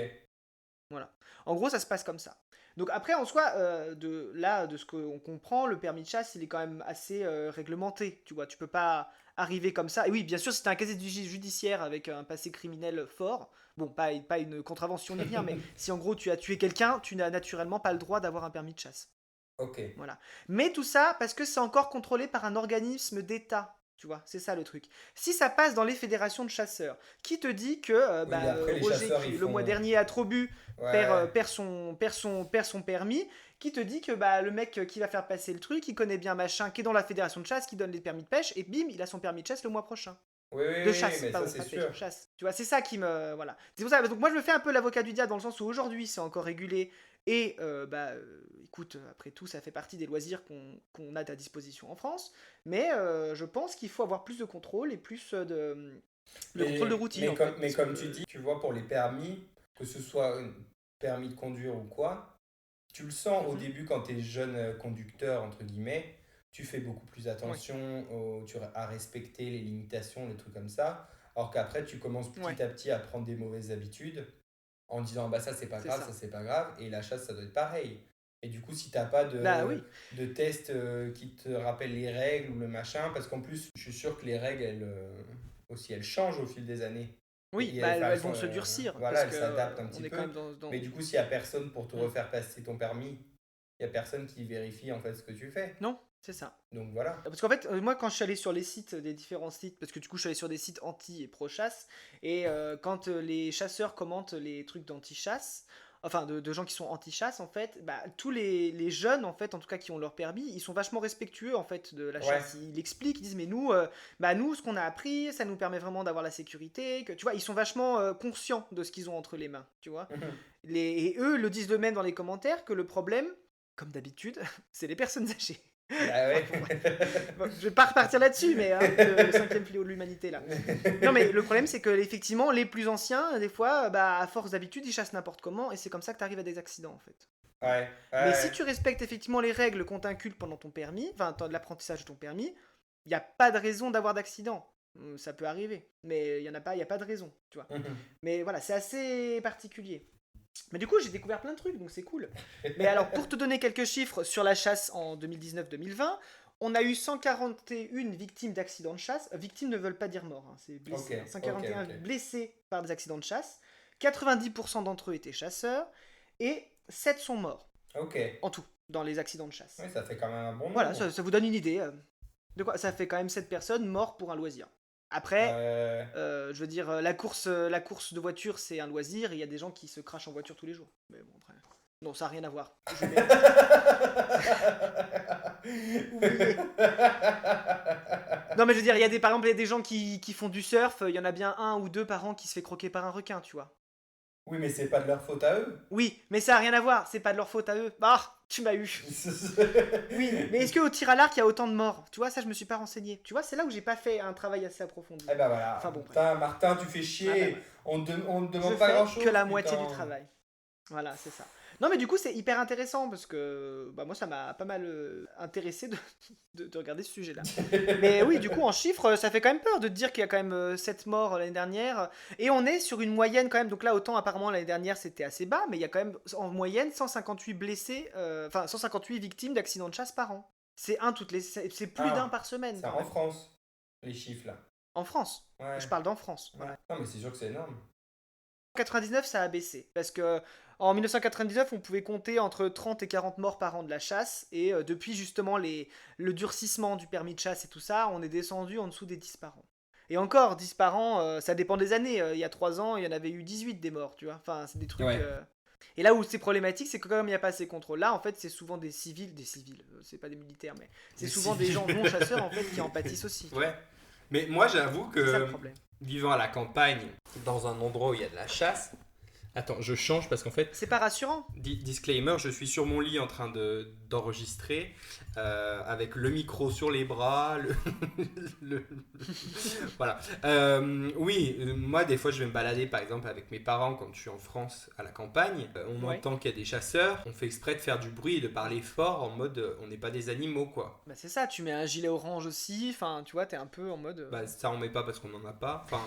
Voilà. En gros, ça se passe comme ça. Donc après, en soi, de ce qu'on comprend, le permis de chasse, il est quand même assez réglementé. Tu vois, tu peux pas arriver comme ça. Et oui, bien sûr, si t'as un casier judiciaire avec un passé criminel fort, bon, pas une contravention ni rien, mais si en gros tu as tué quelqu'un, tu n'as naturellement pas le droit d'avoir un permis de chasse.
Ok.
Voilà. Mais tout ça parce que c'est encore contrôlé par un organisme d'État. Tu vois, c'est ça le truc. Si ça passe dans les fédérations de chasseurs, qui te dit que
Oui, mais après, les
Roger,
chasseurs,
qui
ils
le mois
font.
dernier a trop bu,
Ouais.
perd son permis, qui te dit que bah, le mec qui va faire passer le truc, il connaît bien machin, qui est dans la fédération de chasse, qui donne les permis de pêche, et bim, il a son permis de chasse le mois prochain.
Oui, oui,
De
oui, oui,
chasse,
mais ça,
pardon,
c'est
pas de pêche,
sûr.
chasse. Tu vois, c'est ça qui me. Voilà. C'est pour ça, donc moi je me fais un peu l'avocat du diable dans le sens où aujourd'hui c'est encore régulé et écoute, après tout, ça fait partie des loisirs qu'on a à disposition en France, mais je pense qu'il faut avoir plus de contrôle et plus de contrôle de routine en fait,
Mais
parce
comme tu
que.
dis, tu vois, pour les permis, que ce soit un permis de conduire ou quoi, tu le sens au
Mhm.
début quand tu es jeune conducteur, entre guillemets, tu fais beaucoup plus
Ouais,
attention à respecter les limitations, les trucs comme ça. Alors qu'après, tu commences
ouais,
petit à petit à prendre des mauvaises habitudes en disant bah ça c'est pas
c'est
grave, ça
ça.
c'est pas grave. Et la chasse, ça doit être pareil. Et du coup, si t'as pas
Bah oui.
de test qui te rappelle les règles ou le machin, parce qu'en plus, je suis sûr que les règles, aussi, elles changent au fil des années.
Oui, bah
Enfin,
elles vont se durcir,
voilà,
parce
elles
que
s'adaptent un
on
petit
est quand
peu.
même
Mais du coup, s'il y a personne pour te
Hmm.
refaire passer ton permis, il y a personne qui vérifie en fait ce que tu fais.
Non, c'est ça.
Donc voilà.
Parce qu'en fait, moi, quand je suis allé sur les sites, des différents sites, parce que du coup, je suis allé sur des sites anti et pro-chasse, et quand les chasseurs commentent les trucs d'anti-chasse, enfin, de gens qui sont anti-chasse, en fait, bah, tous les jeunes, en fait, en tout cas, qui ont leur permis, ils sont vachement respectueux, en fait, de la
Ouais.
chasse. Ils expliquent, ils disent, mais nous, nous, ce qu'on a appris, ça nous permet vraiment d'avoir la sécurité, que, tu vois, ils sont vachement conscients de ce qu'ils ont entre les mains, tu vois. Et eux le disent eux-mêmes dans les commentaires que le problème, comme d'habitude, c'est les personnes âgées.
Bah
Enfin
ouais.
bon, bref. Bon, je vais pas repartir là-dessus, mais hein, le cinquième fléau de l'humanité là. Non, mais le problème c'est que effectivement les plus anciens, des fois, bah à force d'habitude, ils chassent n'importe comment et c'est comme ça que t'arrives à des accidents en fait. Voilà.
Ouais.
Mais si
Ouais.
tu respectes effectivement les règles qu'on t'inculque pendant ton permis, enfin l'apprentissage de ton permis, il n'y a pas de raison d'avoir d'accident. Ça peut arriver, mais il y en a pas, il y a pas de raison, tu vois. Mais voilà, c'est assez particulier. Mais du coup, j'ai découvert plein de trucs, donc c'est cool. Mais alors, pour te donner quelques chiffres sur la chasse en 2019-2020, on a eu 141 victimes d'accidents de chasse. Victimes ne veulent pas dire morts, hein, c'est
Ok,
blessés. Hein.
ok,
141
ok.
blessés par des accidents de chasse. 90% d'entre eux étaient chasseurs. Et 7 sont morts,
Ok.
en tout, dans les accidents de chasse.
Ouais, ça fait quand même un bon
Voilà,
nombre.
ça vous donne une idée de quoi. Ça fait quand même 7 personnes mortes pour un loisir. Après,
Euh,
je veux dire, la course de voiture, c'est un loisir, et il y a des gens qui se crachent en voiture tous les jours. Mais bon, après. Non, ça n'a rien à voir. Je m'égare. Oubliez. Non, mais je veux dire, par exemple, il y a des gens qui font du surf, il y en a bien un ou deux par an qui se fait croquer par un requin, tu vois.
Oui, mais c'est pas de leur faute à eux.
Oui, mais ça n'a rien à voir, c'est pas de leur faute à eux. Ah, tu m'as eu. Oui, mais est-ce qu'au tir à l'arc, il y a autant de morts? Tu vois, ça, je me suis pas renseigné. Tu vois, c'est là où j'ai pas fait un travail assez approfondi.
Eh ben voilà.
Enfin bon, bref.
Putain, Martin, tu fais
Ah bah
chier.
voilà.
On te
Je
demande pas
fais que
grand-chose,
la moitié du
putain.
travail. Voilà, c'est ça. Non, mais du coup, c'est hyper intéressant parce que bah, moi, ça m'a pas mal intéressé de regarder ce sujet-là. Mais oui, du coup, en chiffres, ça fait quand même peur de te dire qu'il y a quand même 7 morts l'année dernière. Et on est sur une moyenne quand même. Donc là, autant apparemment l'année dernière, c'était assez bas, mais il y a quand même en moyenne 158 blessés, enfin 158 victimes d'accidents de chasse par an. C'est plus d'un
Ah,
par semaine
c'est
quand
en
même.
France, les chiffres là.
En France. Je
Ouais,
parle d'en France.
ouais.
Voilà.
Non, mais c'est sûr que c'est énorme.
99, ça a baissé. Parce que en 1999, on pouvait compter entre 30 et 40 morts par an de la chasse. Et depuis justement le durcissement du permis de chasse et tout ça, on est descendu en dessous des 10 par an. Et encore, 10 par an, ça dépend des années. Il y a 3 ans, il y en avait eu 18 des morts, tu vois. Enfin, c'est des trucs.
Ouais.
Et là où c'est problématique, c'est que comme il n'y a pas ces contrôles-là, en fait, c'est souvent des civils, c'est pas des militaires, mais c'est
Des
souvent des
civils.
gens non chasseurs en fait qui en pâtissent aussi, tu vois.
Ouais. Mais moi, j'avoue
C'est ça le
que
problème.
vivant à la campagne, dans un endroit où il y a de la chasse. Attends, je change parce qu'en fait,
C'est pas rassurant.
disclaimer, je suis sur mon lit en train d'enregistrer avec le micro sur les bras. Le- voilà. Oui, moi des fois je vais me balader par exemple avec mes parents quand je suis en France à la campagne. On
Ouais.
entend qu'il y a des chasseurs. On fait exprès de faire du bruit et de parler fort en mode on n'est pas des animaux quoi.
Bah c'est ça, tu mets un gilet orange aussi, enfin tu vois, t'es un peu en mode...
Bah ça on met pas parce qu'on n'en a pas. Enfin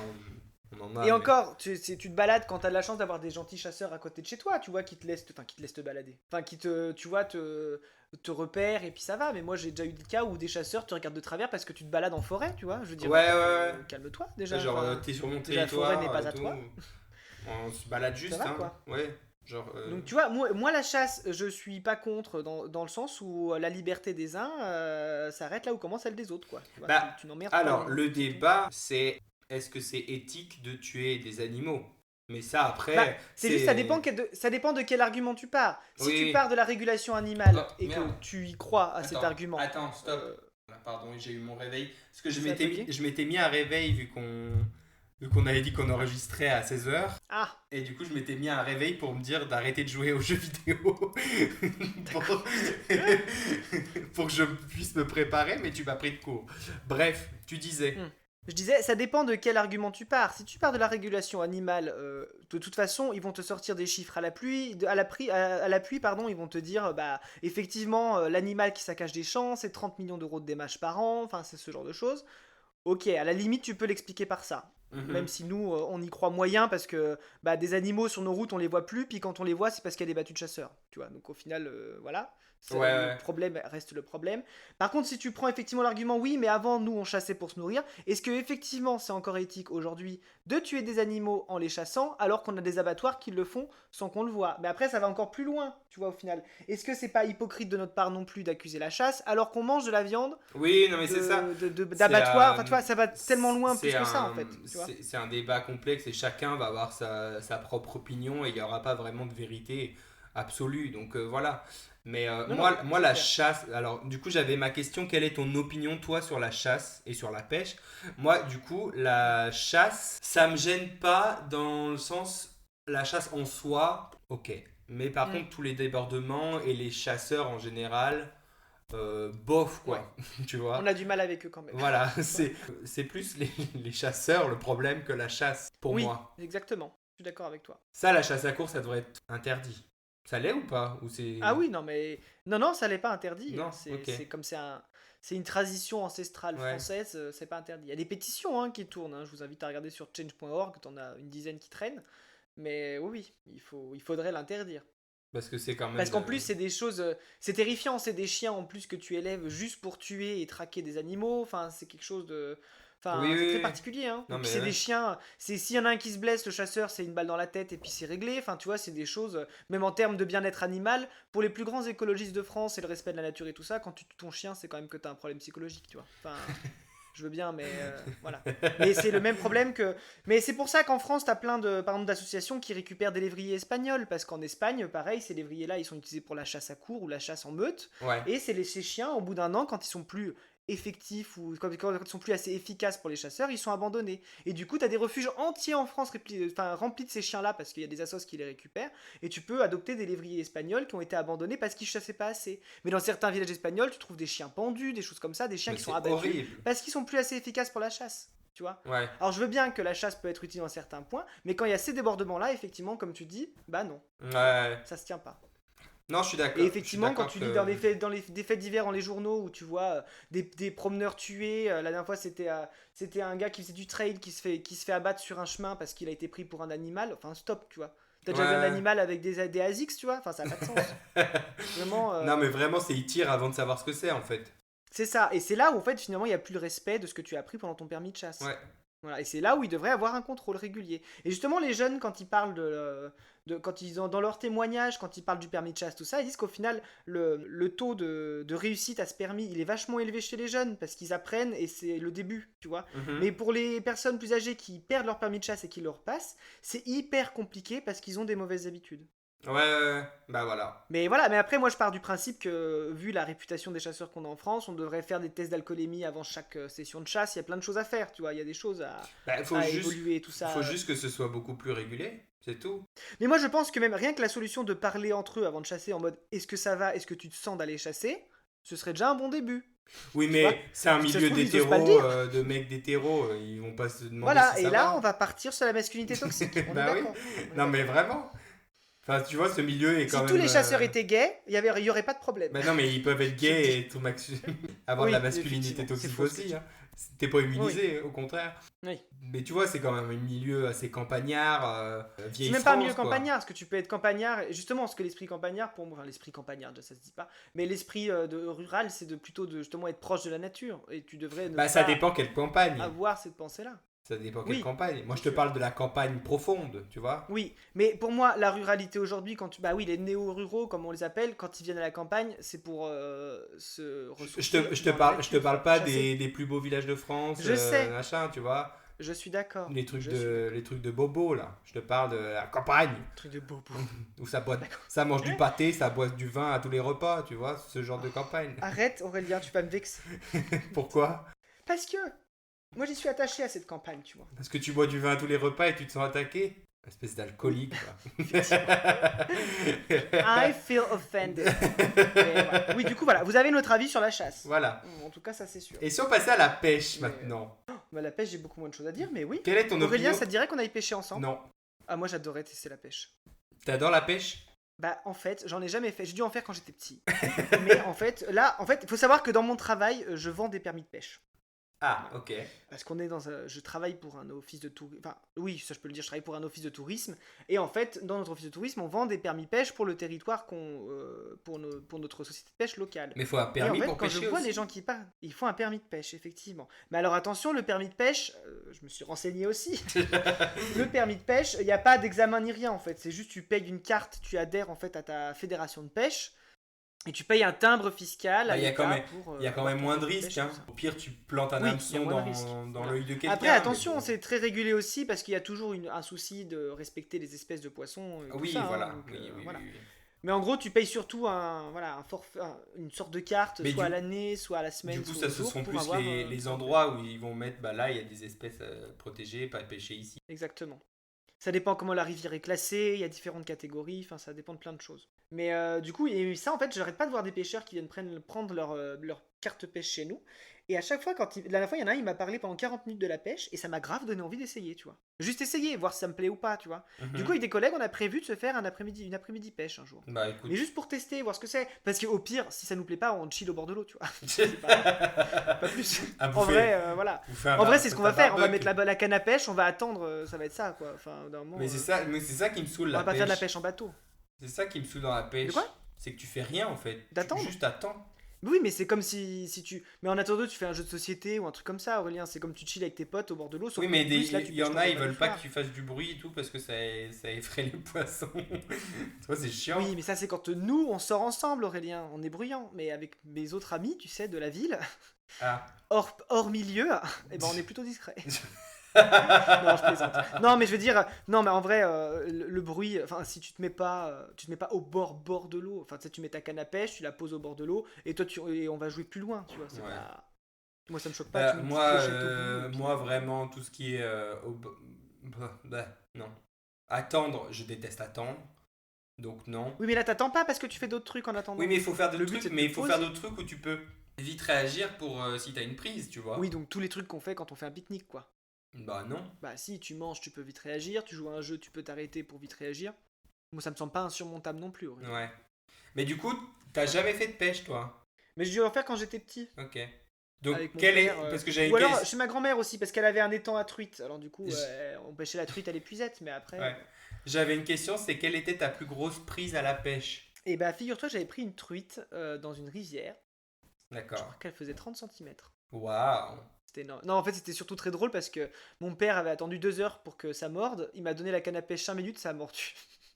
on en a
Et
mais...
encore, tu te balades quand t'as de la chance d'avoir des gentils chasseurs à côté de chez toi, tu vois, qui te laissent te balader. Enfin, tu vois, te repèrent et puis ça va. Mais moi, j'ai déjà eu des cas où des chasseurs te regardent de travers parce que tu te balades en forêt, tu vois. Je veux dire,
Ouais, ouais, ouais.
calme-toi déjà.
Genre,
Enfin,
t'es sur mon
déjà, la forêt n'est
territoire
pas
et
à
tout.
toi.
On se balade
Ça
juste,
va
hein.
quoi.
Ouais. Genre.
Donc tu vois, moi la chasse, je suis pas contre dans le sens où la liberté des uns s'arrête là où commence celle des autres, quoi. Tu vois,
Bah,
tu n'emmerdes pas
alors,
les autres.
le
C'est tout.
débat, c'est est-ce que c'est éthique de tuer des animaux? Mais ça,
Bah,
après,
c'est juste, ça
c'est.
dépend, ça dépend de quel argument tu pars. Si tu
Oui.
pars de la régulation
Oh,
animale et que
merde.
tu y crois à cet
Attends,
argument,
attends, stop. Ah, pardon, j'ai eu mon réveil. Parce que
ça a bugué.
je m'étais mis un réveil vu qu'on avait dit qu'on enregistrait à 16h.
Ah,
Et du coup, je m'étais mis un réveil pour me dire d'arrêter de jouer aux jeux vidéo pour... pour que je puisse me préparer, mais tu m'as pris de court. Bref, tu disais.
hmm. Je disais, ça dépend de quel argument tu pars. Si tu pars de la régulation animale, de toute façon, ils vont te sortir des chiffres à la pluie, à la pluie, pardon, ils vont te dire, bah, effectivement, l'animal qui saccage des champs, c'est 30 millions d'euros de dommages par an, enfin, c'est ce genre de choses. Ok, à la limite, tu peux l'expliquer par ça. Même
Mhm.
si nous, on y croit moyen parce que bah, des animaux sur nos routes, on les voit plus, puis quand on les voit, c'est parce qu'il y a des battues de chasseurs. Tu vois, donc au final, voilà.
Ouais,
Le
ouais.
problème reste le problème. Par contre, si tu prends effectivement l'argument, oui, mais avant, nous, on chassait pour se nourrir, est-ce que effectivement, c'est encore éthique aujourd'hui de tuer des animaux en les chassant, alors qu'on a des abattoirs qui le font sans qu'on le voit? Mais après, ça va encore plus loin, tu vois, au final. Est-ce que c'est pas hypocrite de notre part non plus d'accuser la chasse, alors qu'on mange de la viande
Oui, non, mais c'est ça. C'est
d'abattoirs. Enfin, tu vois, ça va tellement loin plus que ça, en fait. Tu vois.
c'est un débat complexe et chacun va avoir sa propre opinion et il n'y aura pas vraiment de vérité absolue. Donc voilà. Mais
Non, non,
moi,
c'est
la
clair.
chasse. Alors, du coup, j'avais ma question. Quelle est ton opinion, toi, sur la chasse et sur la pêche? Moi, du coup, la chasse, ça me gêne pas dans le sens. La chasse en soi, ok. Mais par
Hmm.
contre, tous les débordements et les chasseurs en général, bof,
Ouais.
quoi. Tu vois?
On a du mal avec eux quand même.
Voilà,
Tu vois.
c'est plus les chasseurs le problème que la chasse, pour
Oui,
moi.
exactement. Je suis d'accord avec toi.
Ça, la chasse à course, ça devrait être interdit. Ça l'est ou pas? Ou
Ah
c'est...
oui, non, mais. Non, non, ça n'est pas interdit.
Non,
C'est
ok.
c'est comme c'est une tradition ancestrale
Ouais.
française, c'est pas interdit. Il y a des pétitions hein, qui tournent. Hein. Je vous invite à regarder sur change.org, t'en as une dizaine qui traînent. Mais oui, oui, il faudrait l'interdire.
Parce que c'est quand
Parce
même...
qu'en plus, c'est des choses. C'est terrifiant, c'est des chiens en plus que tu élèves juste pour tuer et traquer des animaux. Enfin, c'est quelque chose de.
Oui,
Enfin, c'est très
oui, oui.
particulier, hein. Et
Non,
puis
mais
c'est
ouais.
des chiens. S'il y en a un qui se blesse, le chasseur, c'est une balle dans la tête et puis c'est réglé. Enfin, tu vois, c'est des choses. Même en termes de bien-être animal, pour les plus grands écologistes de France et le respect de la nature et tout ça, quand tu tues ton chien, c'est quand même que t'as un problème psychologique, tu vois. Enfin, je veux bien, mais voilà. Mais c'est le même problème que. Mais c'est pour ça qu'en France, t'as plein de, par exemple, d'associations qui récupèrent des lévriers espagnols, parce qu'en Espagne, pareil, ces lévriers-là, ils sont utilisés pour la chasse à courre ou la chasse en meute,
Ouais.
et ces chiens, au bout d'un an, quand ils sont plus effectifs ou quand ils sont plus assez efficaces pour les chasseurs, ils sont abandonnés. Et du coup, t'as des refuges entiers en France remplis de ces chiens-là, parce qu'il y a des assos qui les récupèrent, et tu peux adopter des lévriers espagnols qui ont été abandonnés parce qu'ils chassaient pas assez. Mais dans certains villages espagnols, tu trouves des chiens pendus, des choses comme ça, des chiens
Mais
qui sont
c'est
abattus
horrible.
parce qu'ils sont plus assez efficaces pour la chasse. Tu vois.
Ouais.
Alors je veux bien que la chasse peut être utile dans certains points, mais quand il y a ces débordements là, effectivement, comme tu dis, bah non, tu vois,
Ouais.
ça se tient pas.
Non, je suis
Et
d'accord. Je suis
effectivement, quand
d'accord
tu lis
que.
des faits divers dans les journaux où tu vois des promeneurs tués, la dernière fois c'était un gars qui faisait du trail qui se fait abattre sur un chemin parce qu'il a été pris pour un animal. Enfin, stop, tu vois. T'as déjà vu un
Ouais.
animal avec des ASICS, tu vois? Enfin, ça n'a pas de sens. Vraiment,
Non, mais vraiment, c'est ils tirent avant de savoir ce que c'est en fait.
c'est ça. Et c'est là où en fait finalement il n'y a plus le respect de ce que tu as appris pendant ton permis de chasse.
Ouais.
Voilà, et c'est là où il devrait avoir un contrôle régulier. Et justement, les jeunes, quand ils parlent quand ils ont dans leurs témoignages, quand ils parlent du permis de chasse, tout ça, ils disent qu'au final, le taux de réussite à ce permis, il est vachement élevé chez les jeunes parce qu'ils apprennent et c'est le début, tu vois.
Mhm.
Mais pour les personnes plus âgées qui perdent leur permis de chasse et qui le repassent, c'est hyper compliqué parce qu'ils ont des mauvaises habitudes.
Ouais, ouais, ouais. Bah voilà.
Mais voilà, mais après, moi je pars du principe que, vu la réputation des chasseurs qu'on a en France, on devrait faire des tests d'alcoolémie avant chaque session de chasse. Il y a plein de choses à faire, tu vois, il y a des choses
Bah,
à évoluer, tout
faut
ça.
juste que ce soit beaucoup plus régulé, c'est tout.
Mais moi je pense que même rien que la solution de parler entre eux avant de chasser en mode est-ce que ça va, est-ce que tu te sens d'aller chasser, ce serait déjà un bon début,
Oui,
tu vois.
mais c'est un
Parce que ça se
milieu
trouve, ils osent pas le
d'hétéros,
dire.
de mecs d'hétéros, ils vont pas se demander si
Voilà, et
ça
là on
va.
va partir sur la masculinité toxique, on est
Bah oui.
d'accord. On est
Non, mais
d'accord.
vraiment. Enfin, tu vois, ce milieu est quand
Si tous
même.
les chasseurs étaient gays, il y aurait pas de problème.
Bah non, mais ils peuvent être
Je te
gays
dis.
et avoir de la
Oui,
masculinité
effectivement, c'est
toxique
faux ce que
aussi.
tu
Hein.
dis.
T'es pas
Oui,
immunisé, au contraire.
oui.
Mais tu vois, c'est quand même un milieu assez campagnard,
C'est
vieille
même pas un milieu
France, quoi.
campagnard, parce que tu peux être campagnard, et justement, parce que l'esprit campagnard, pour moi, enfin, l'esprit campagnard, ça se dit pas, mais l'esprit rural, c'est plutôt de justement être proche de la nature, et tu devrais ne
Bah ça
pas
dépend quelle campagne.
avoir cette pensée-là.
Ça dépend quelle
Oui,
campagne. Moi,
c'est
je te
sûr.
parle de la campagne profonde, tu vois.
Oui, mais pour moi, la ruralité aujourd'hui, bah oui, les néo-ruraux, comme on les appelle, quand ils viennent à la campagne, c'est pour se ressourcer dans la
Je te
nature,
parle pas
chasser.
des plus beaux villages de France,
Je sais,
machin, tu vois.
je suis d'accord, je suis
Les
d'accord.
trucs de bobo, là. Je te parle de la campagne,
Truc de bobo.
où
D'accord.
ça mange du pâté, ça boit du vin à tous les repas, tu vois. Ce genre de campagne.
Arrête, Aurélien, tu vas me vexer.
Pourquoi?
Parce que moi, j'y suis attaché à cette campagne, tu vois.
Parce que tu bois du vin à tous les repas et tu te sens attaqué? Espèce
Oui,
d'alcoolique, quoi.
effectivement. I feel offended. Mais voilà. Oui, du coup, voilà, vous avez notre avis sur la chasse.
Voilà.
En tout cas, ça c'est sûr.
Et si on passait à la pêche
Mais
maintenant?
bah, la pêche, j'ai beaucoup moins de choses à dire, mais oui.
Quelle est ton
Aurélien,
opinion?
ça te dirait qu'on aille pêcher ensemble?
Non.
Ah, moi j'adorais tester la pêche.
T'adores la pêche?
Bah, en fait, j'en ai jamais fait. J'ai dû en faire quand j'étais petit. Mais en fait, là, il faut savoir que dans mon travail, je vends des permis de pêche.
Ah, ok.
Parce qu'on est dans je travaille pour un office de tourisme. Enfin, oui, ça je peux le dire, je travaille pour un office de tourisme. Et en fait, dans notre office de tourisme, on vend des permis pêche pour le territoire pour notre société de pêche locale.
Mais faut un
Et en
permis
fait,
pour
quand je
pêcher
vois les
aussi.
gens qui partent, il faut un permis de pêche, effectivement. Mais alors attention, le permis de pêche, je me suis renseigné aussi. Le permis de pêche, il n'y a pas d'examen ni rien en fait. C'est juste tu payes une carte, tu adhères en fait à ta fédération de pêche. Et tu payes un timbre fiscal à
Bah,
l'État pour
il y a quand
avoir
même
ton
moins de
permis
risques.
pêche et
Hein.
tout ça.
Au pire, tu plantes un
Oui, il y a
hameçon
moins de risques.
dans
Voilà.
l'œil de quelqu'un.
Après,
Mais
attention,
bon.
c'est très régulé aussi parce qu'il y a toujours un souci de respecter les espèces de poissons et tout
Oui,
ça. Hein,
voilà.
donc,
Oui, oui,
voilà.
oui, oui.
Mais en gros, tu payes surtout un forfait, une sorte de carte,
Mais
soit à l'année, soit à la
du
semaine,
coup,
soit
ça,
au
ce
jour,
sont
pour
plus
avoir
les
ton permis.
endroits où ils vont mettre, bah là, il y a des espèces protégées, pas pêcher ici.
Exactement. Ça dépend comment la rivière est classée, il y a différentes catégories, enfin ça dépend de plein de choses. Mais du coup, et ça en fait, j'arrête pas de voir des pêcheurs qui viennent prendre leur carte pêche chez nous. Et à chaque fois, la dernière fois, il y en a un, il m'a parlé pendant 40 minutes de la pêche, et ça m'a grave donné envie d'essayer, tu vois. Juste essayer, voir si ça me plaît ou pas, tu vois. Du coup,
Mhm.
avec des collègues, on a prévu de se faire une après-midi pêche un jour.
Bah
Mais
écoute.
juste pour tester, voir ce que c'est. Parce qu'au pire, si ça nous plaît pas, on chill au bord de l'eau, tu vois. C'est pas plus.
À
En
bouffer.
vrai, voilà.
Bouffer
En vrai, c'est ce
faites
qu'on
un
va faire. On va
barbecue.
mettre la canne à pêche, on va attendre, ça va être ça, quoi. Enfin, d'un moment,
Mais c'est ça qui me saoule
on
la
va pas faire de la
pêche.
pêche en bateau.
C'est ça qui me saoule dans la
De
pêche.
quoi?
C'est que tu fais rien en fait. Tu
D'attendre?
juste attends.
Oui, mais c'est comme si tu. Mais en attendant, tu fais un jeu de société ou un truc comme ça, Aurélien. C'est comme tu chill avec tes potes au bord de l'eau, sauf
Oui,
qu'en
mais
plus, là, tu
il y
pêches
en
ton
a, ils
repas du
veulent pas que
soir.
tu fasses du bruit et tout parce que ça effraie les poissons. Tu vois, c'est chiant.
Oui, mais ça, c'est quand nous, on sort ensemble, Aurélien. On est bruyant. Mais avec mes autres amis, tu sais, de la ville,
Ah.
hors milieu, eh ben, on est plutôt discret. Non, je plaisante. Non, mais je veux dire, non, mais en vrai, le bruit, enfin, si tu te mets pas au bord de l'eau. Enfin, tu sais, tu mets ta canne à pêche, tu la poses au bord de l'eau, et toi, et on va jouer plus loin, tu vois. C'est
Ouais.
pas. Moi, ça me choque pas. Tu mets une petite clochette au bout, et puis.
Moi vraiment, tout ce qui est non. Attendre, je déteste attendre. Donc non.
Oui, mais là, t'attends pas parce que tu fais d'autres trucs en
Oui,
attendant.
mais il faut faire
Le
d'autres
but,
trucs,
c'est de
mais
te
il faut
poser.
faire d'autres trucs où tu peux vite réagir pour si t'as une prise, tu vois.
Oui, donc tous les trucs qu'on fait quand on fait un pique-nique, quoi.
Bah non.
Bah, si tu manges, tu peux vite réagir. Tu joues à un jeu, tu peux t'arrêter pour vite réagir. Moi, ça me semble pas insurmontable non plus, Aurélien.
Ouais. Mais du coup, t'as jamais fait de pêche, toi?
Mais je dû en faire quand j'étais petit.
Ok. Donc,
Avec mon
quel est...
père.
Parce que j'avais
Ou
une
alors
question...
chez ma grand-mère aussi, parce qu'elle avait un étang à truite. Alors du coup,
J-
on pêchait la truite à l'épuisette, mais après.
Ouais. J'avais une question, c'est quelle était ta plus grosse prise à la pêche?
Et bah, figure-toi, j'avais pris une truite dans une rivière. Je
D'accord.
crois qu'elle faisait 30 centimètres.
Waouh.
C'était énorme. Non, en fait, c'était surtout très drôle parce que mon père avait attendu 2 heures pour que ça morde. Il m'a donné la canne à pêche 5 minutes, ça a mordu.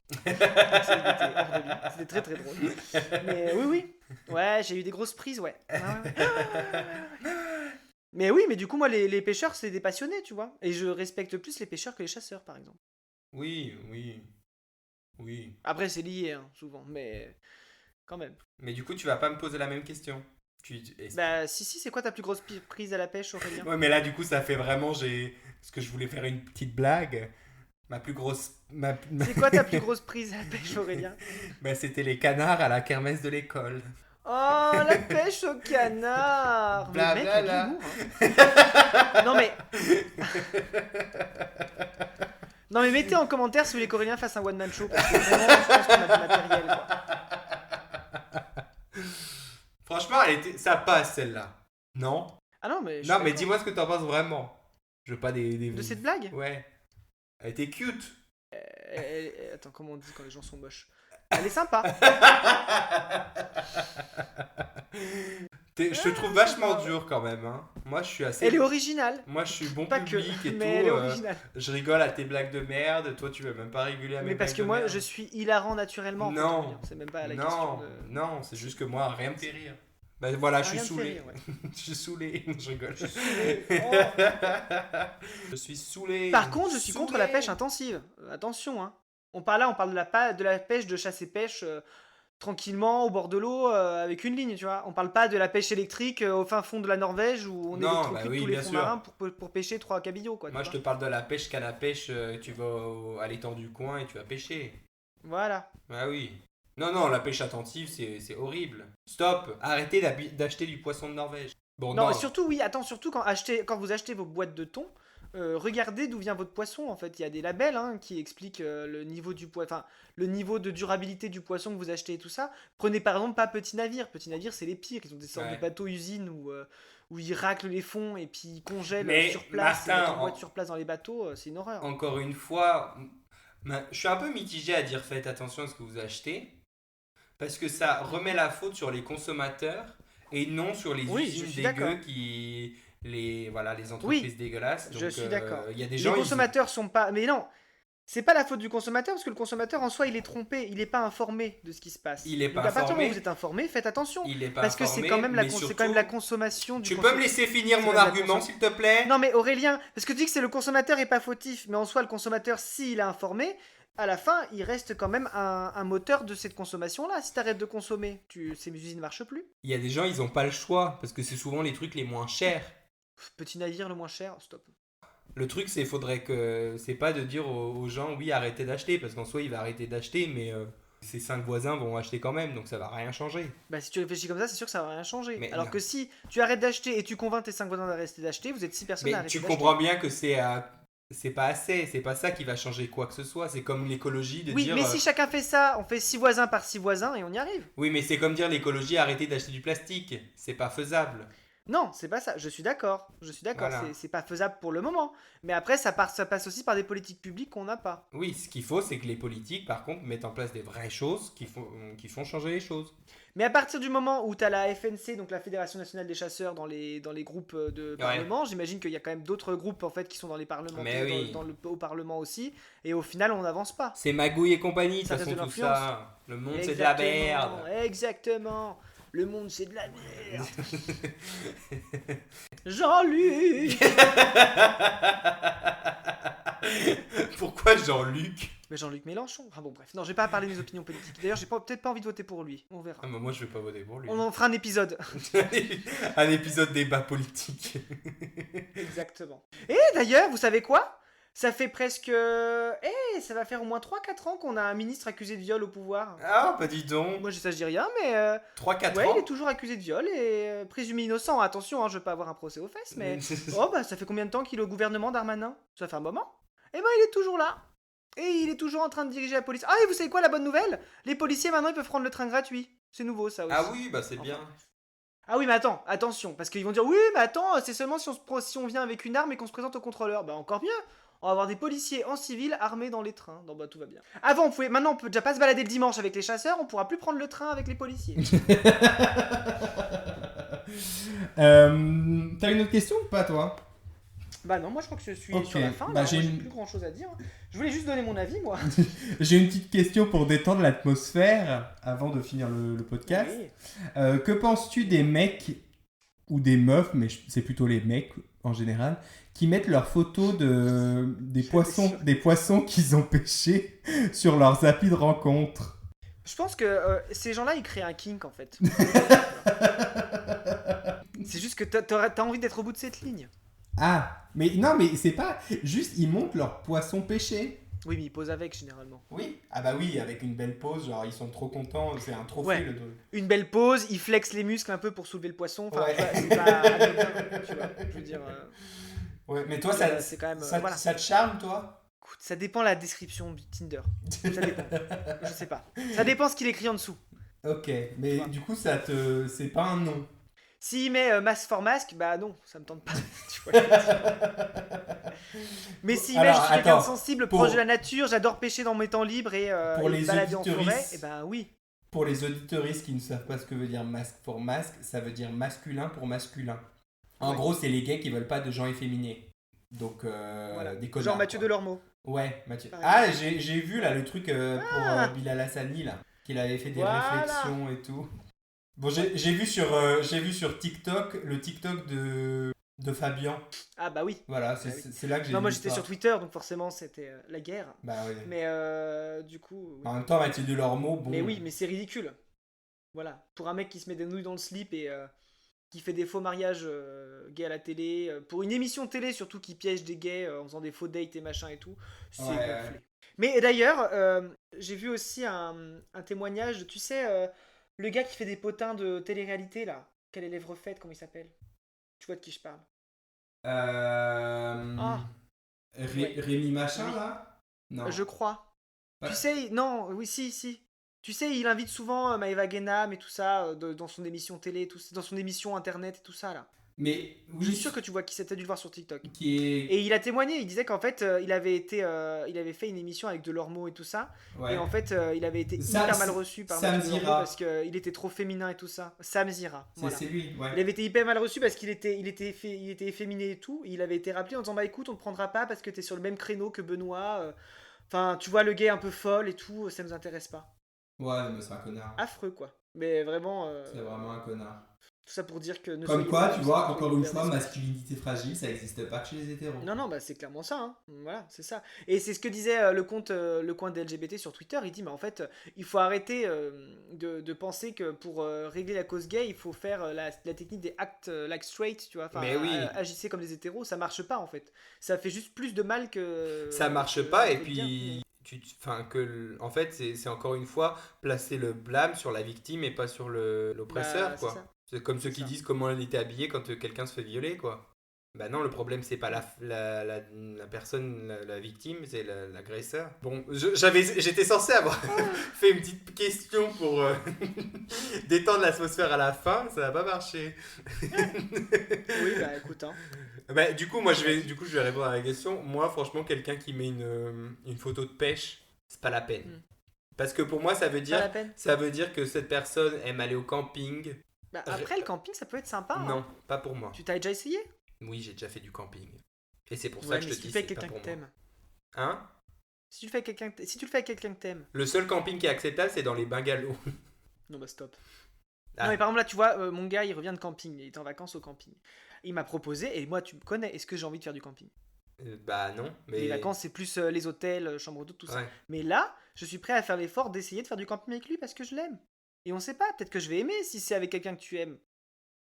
Donc ça, il était hors de lui. C'était très très drôle. Mais oui, oui. Ouais, j'ai eu des grosses prises, ouais. Ouais, ouais, ouais. Mais oui, mais du coup, moi, les pêcheurs, c'est des passionnés, tu vois. Et je respecte plus les pêcheurs que les chasseurs, par exemple.
Oui, oui, oui.
Après, c'est lié, hein, souvent, mais quand même.
Mais du coup, tu vas pas me poser la même question.
Bah, si, si, c'est quoi ta plus grosse prise à la pêche, Aurélien?
Ouais, mais là, du coup, ça fait vraiment... Parce que je voulais faire une petite blague.
C'est quoi ta plus grosse prise à la pêche, Aurélien?
Bah, c'était les canards à la kermesse de l'école.
Oh, la pêche au canard! Mais
Bla
mec,
bla
il y a de
bla.
l'humour, hein. Non, mais, non, mais mettez en commentaire si vous voulez qu'Aurélien fasse un one-man show, parce que vraiment, je pense qu'on a du matériel, quoi.
Franchement, ça passe celle-là. Non?
Ah non, mais je suis
Non, mais
d'accord.
dis-moi ce que t'en penses vraiment. Je veux pas des...
De cette blague?
Ouais. Elle était cute.
Attends, comment on dit quand les gens sont moches? Elle est sympa.
Je te trouve vachement dur quand même. Hein. Moi, je suis assez.
Elle est originale.
Moi, je suis bon
Pas que,
public et tout.
mais elle est originale.
Je rigole à tes blagues de merde. Toi, tu vas même pas rigoler à mes
Mais parce
blagues
que
de
moi,
merde.
je suis hilarant naturellement. En fait,
Non.
Aurélien. C'est même pas la question
Non,
de.
non, c'est juste que moi, rien me fait rire. Ben voilà, je suis
Rien me fait
saoulé.
rire, ouais.
Je suis saoulé. Je rigole.
Je suis saoulé. Oh.
Je suis saoulé.
Par contre, je suis contre la
Saoulé.
pêche intensive. Attention, hein. On parle de la pêche de chasse et pêche tranquillement au bord de l'eau avec une ligne, tu vois. On parle pas de la pêche électrique au fin fond de la Norvège où on
Non,
électrocute
bah oui,
tous les
bien
fonds
sûr.
marins pour pêcher 3 cabillots, quoi.
Moi,
Tu
je te
vois.
parle de la pêche canne à pêche. Tu vas à l'étang du coin et tu vas pêcher.
Voilà.
Ah oui. Non, non, la pêche attentive, c'est horrible. Stop. Arrêtez d'acheter du poisson de Norvège. Bon,
Non,
non.
et surtout, oui, attends, surtout quand vous achetez vos boîtes de thon, regardez d'où vient votre poisson. En fait, il y a des labels hein, qui expliquent le niveau du enfin, le niveau de durabilité du poisson que vous achetez et tout ça. Prenez par exemple pas Petit Navire. Petit Navire, c'est les pires. Ils ont des sortes
Ouais.
de bateaux usines où ils raclent les fonds et puis ils congèlent
Mais,
sur place. Ils
Martin,
mettent en boîte sur place dans les bateaux. C'est une horreur.
encore une fois, je suis un peu mitigé à dire faites attention à ce que vous achetez. Parce que ça remet la faute sur les consommateurs et non sur les
Oui, je
usines
suis d'accord.
dégueu les entreprises
Oui,
dégueulasses.
je
Donc,
suis d'accord.
il y a des
Les
gens,
consommateurs sont pas. Mais non, c'est pas la faute du consommateur parce que le consommateur en soi il est trompé, il est pas informé de ce qui se passe.
il est
Donc
pas
à partir du moment où
informé.
vous êtes informé, faites attention
Il est pas
parce que
informé, mais
c'est quand même la
surtout,
consommation du
tu peux me
consommateur.
laisser finir
C'est
mon
même la
argument,
consom-
s'il te plaît?
Non mais Aurélien, parce que tu dis que c'est le consommateur est pas fautif, mais en soi le consommateur s'il est informé, à la fin il reste quand même un moteur de cette consommation là. Si t'arrêtes de consommer, ces usines ne marchent plus.
Il y a des gens, ils ont pas le choix parce que c'est souvent les trucs les moins chers.
Petit navire le moins cher, stop.
Le truc, c'est pas de dire aux gens oui arrêtez d'acheter parce qu'en soi il va arrêter d'acheter mais ses 5 voisins vont acheter quand même donc ça va rien changer.
Bah si tu réfléchis comme ça, c'est sûr que ça va rien changer.
Mais
Alors
non.
que si tu arrêtes d'acheter et tu convaincs tes 5 voisins d'arrêter d'acheter, vous êtes 6 personnes à
Mais
arrêter
tu
d'acheter.
comprends bien que c'est pas assez, c'est pas ça qui va changer quoi que ce soit. C'est comme l'écologie de
Oui,
dire
mais si chacun fait ça, on fait 6 voisins par 6 voisins et on y arrive.
oui mais c'est comme dire l'écologie arrêtez d'acheter du plastique, c'est pas faisable.
Non, c'est pas ça. Je suis d'accord. Je suis d'accord.
Voilà.
C'est pas faisable pour le moment. Mais après, ça passe aussi par des politiques publiques qu'on n'a pas.
Oui, ce qu'il faut c'est que les politiques par contre mettent en place des vraies choses qui font changer les choses.
Mais à partir du moment où tu as la FNC, donc la Fédération nationale des chasseurs, dans les groupes de parlement, j'imagine qu'il y a quand même d'autres groupes en fait qui sont dans les parlements,
Mais oui.
au parlement aussi. Et au final, on n'avance pas.
C'est Magouille et compagnie de
Ça
toute façon
reste de
tout ça. Le monde c'est de la merde.
Exactement. Le monde, c'est de la merde. Jean-Luc.
Pourquoi Jean-Luc?
Mais Jean-Luc Mélenchon. Enfin bon, bref. Non, j'ai pas à parler de mes opinions politiques. D'ailleurs, j'ai peut-être pas envie de voter pour lui. On verra.
Ah, bah, moi je vais pas voter pour lui.
On en fera un épisode.
Un épisode débat politique.
Exactement. Et d'ailleurs, vous savez quoi? Ça fait presque... ça va faire au moins 3-4 ans qu'on a un ministre accusé de viol au pouvoir.
Ah, bah dis donc.
Moi, ça je dis rien, mais...
3-4
ouais,
ans.
il est toujours accusé de viol et présumé innocent. Attention, hein, je veux pas avoir un procès aux fesses, mais... Oh, bah ça fait combien de temps qu'il est au gouvernement, Darmanin? Ça fait un moment. Eh ben, il est toujours là. Et il est toujours en train de diriger la police. Ah, et vous savez quoi, la bonne nouvelle? Les policiers, maintenant, ils peuvent prendre le train gratuit. C'est nouveau, ça aussi.
Ah oui, bah c'est
Enfin,
bien.
bref. Ah oui, mais attends, attention, parce qu'ils vont dire, oui, mais attends, c'est seulement si on vient avec une arme et qu'on se présente au contrôleur. Bah encore mieux, on va avoir des policiers en civil armés dans les trains. Non, bah tout va bien. Avant, maintenant, on peut déjà pas se balader le dimanche avec les chasseurs, on pourra plus prendre le train avec les policiers.
T'as une autre question ou pas, toi?
Bah non, moi je crois que je suis
Ok,
sur la fin,
bah
là.
j'ai
Moi, j'ai
une-
plus grand chose à dire. Je voulais juste donner mon avis, moi.
J'ai une petite question pour détendre l'atmosphère avant de finir le podcast.
Oui.
Que penses-tu des mecs ou des meufs, mais c'est plutôt les mecs en général, qui mettent leurs photos des poissons qu'ils ont pêchés sur leurs applis de rencontre?
Je pense que ces gens-là, ils créent un kink en fait. C'est juste que t'as envie d'être au bout de cette ligne.
Ah, mais non, mais c'est pas juste ils montent leurs poissons pêchés.
Oui, mais ils posent avec généralement.
Oui. Ah bah oui, avec une belle pose, genre ils sont trop contents, c'est un trophée
Ouais.
le truc.
Une belle pose, ils flexent les muscles un peu pour soulever le poisson. Enfin,
Ouais.
tu vois, c'est pas anodin, tu vois. Je veux dire,
Ouais, mais toi ça,
c'est quand même.
ça,
Voilà.
ça te charme toi?
Écoute, ça dépend de la description du Tinder. Ça dépend. Je sais pas. Ça dépend ce qu'il écrit en dessous.
Ok, mais
Ouais.
du coup c'est pas un nom.
S'il met masque for masque, bah non, ça me tente pas. Tu vois, je veux dire. Mais s'il met, je
Alors,
suis quelqu'un de
attends,
sensible,
pour-
proche de la nature, j'adore pêcher dans mes temps libres et
Pour
me
les
balader en
auditeuristes.
forêt, et ben oui.
Pour les auditeuristes qui ne savent pas ce que veut dire masque pour masque, ça veut dire masculin pour masculin. En
Ouais.
gros, c'est les gays qui veulent pas de gens efféminés. Donc,
Voilà.
des connards.
Genre Mathieu
quoi.
Delormeau.
Ouais, Mathieu.
Par
Ah, j'ai vu là le truc pour
Ah.
Bilal Hassani, là, qu'il avait fait des
Voilà.
réflexions et tout. Bon, j'ai vu sur TikTok le TikTok de Fabien.
Ah bah oui.
Voilà,
Ah oui.
c'est là que j'ai
Non,
vu
moi j'étais
ça.
sur Twitter, donc forcément c'était la guerre.
Bah oui.
Mais du coup. Oui.
En même temps, Mathieu Delormeau, bon.
Mais oui, mais c'est ridicule. Voilà. Pour un mec qui se met des nouilles dans le slip et qui fait des faux mariages gays à la télé, pour une émission télé surtout qui piège des gays en faisant des faux dates et machin et tout, c'est
Ouais,
gonflé.
ouais.
Mais d'ailleurs, j'ai vu aussi un témoignage, tu sais, le gars qui fait des potins de télé-réalité là, quelle est lèvres faites, comment il s'appelle? Tu vois de qui je parle? Ah, ouais.
Rémi Machin,
Oui.
là? Non.
Je crois.
Ouais.
Tu sais, non, oui, si. Tu sais, il invite souvent Maëva Guénam et tout ça dans son émission télé, dans son émission internet et tout ça là.
Mais
Je suis
oui,
sûr que tu vois qui c'est, t'as dû le voir sur TikTok.
qui est.
Et il a témoigné, il disait qu'en fait, il avait fait une émission avec Delormeau et tout ça,
Ouais.
et en fait, il avait été
Sam-
hyper mal reçu par
Sam
Mathieu Delormeau
Zira.
parce qu'il était trop féminin et tout ça. Sam Zira, voilà.
C'est lui, ouais.
Il avait été hyper mal reçu parce qu'il était efféminé et tout. Il avait été rappelé en disant bah écoute, on te prendra pas parce que t'es sur le même créneau que Benoît. Enfin, tu vois le gay un peu folle et tout, ça nous intéresse pas.
Ouais, mais c'est un connard.
Affreux quoi. Mais vraiment,
C'est vraiment un connard.
tout ça pour dire que ne
Comme
soyez
quoi,
pas
tu
comme
vois,
ça,
encore
soyez
une
ouverts
fois,
d'esprit.
masculinité fragile, ça n'existe pas que chez les hétéros.
Non, bah c'est clairement ça, hein. Voilà, c'est ça. Et c'est ce que disait le coin des LGBT sur Twitter. Il dit, mais en fait, il faut arrêter de penser que pour régler la cause gay, il faut faire la technique des act like straight, tu vois. Enfin,
Mais oui.
agissez comme des hétéros, ça marche pas en fait. Ça fait juste plus de mal que.
Ça marche pas et
que de bien.
puis en fait c'est encore une fois placer le blâme sur la victime et pas sur l'oppresseur
Bah, c'est
quoi.
ça.
C'est comme ceux
C'est
qui
ça.
disent comment elle était habillée quand quelqu'un se fait violer quoi. Bah non, le problème c'est pas la personne, la victime, c'est l'agresseur. Bon, j'étais censé avoir fait une petite question pour détendre l'atmosphère à la fin, ça n'a pas marché.
Oui, bah écoute, hein.
Bah, du coup, je vais répondre à la question. Moi, franchement, quelqu'un qui met une photo de pêche, c'est pas la peine.
Mm.
Parce que pour moi,
Pas la peine.
ça veut dire que cette personne aime aller au camping.
Bah, après, le camping, ça peut être sympa. Hein.
Non, pas pour moi.
Tu t'as déjà essayé?
Oui, j'ai déjà fait du camping. Et c'est pour ça
Ouais,
que je
mais
te
si tu
dis,
le fais avec
c'est pas
quelqu'un
pour
que
moi.
t'aimes.
Hein?
Si tu le fais avec quelqu'un que t'aimes.
Le seul camping qui est acceptable, c'est dans les bungalows.
Non, bah stop.
Ah.
Non, mais par exemple, là, tu vois, mon gars, il revient de camping. Il est en vacances au camping. Il m'a proposé, et moi, tu me connais, est-ce que j'ai envie de faire du camping?
Bah non, mais...
Les vacances, c'est plus les hôtels, chambres d'hôte, tout ça.
Ouais.
Mais là, je suis prêt à faire l'effort d'essayer de faire du camping avec lui parce que je l'aime. Et on sait pas, peut-être que je vais aimer si c'est avec quelqu'un que tu aimes.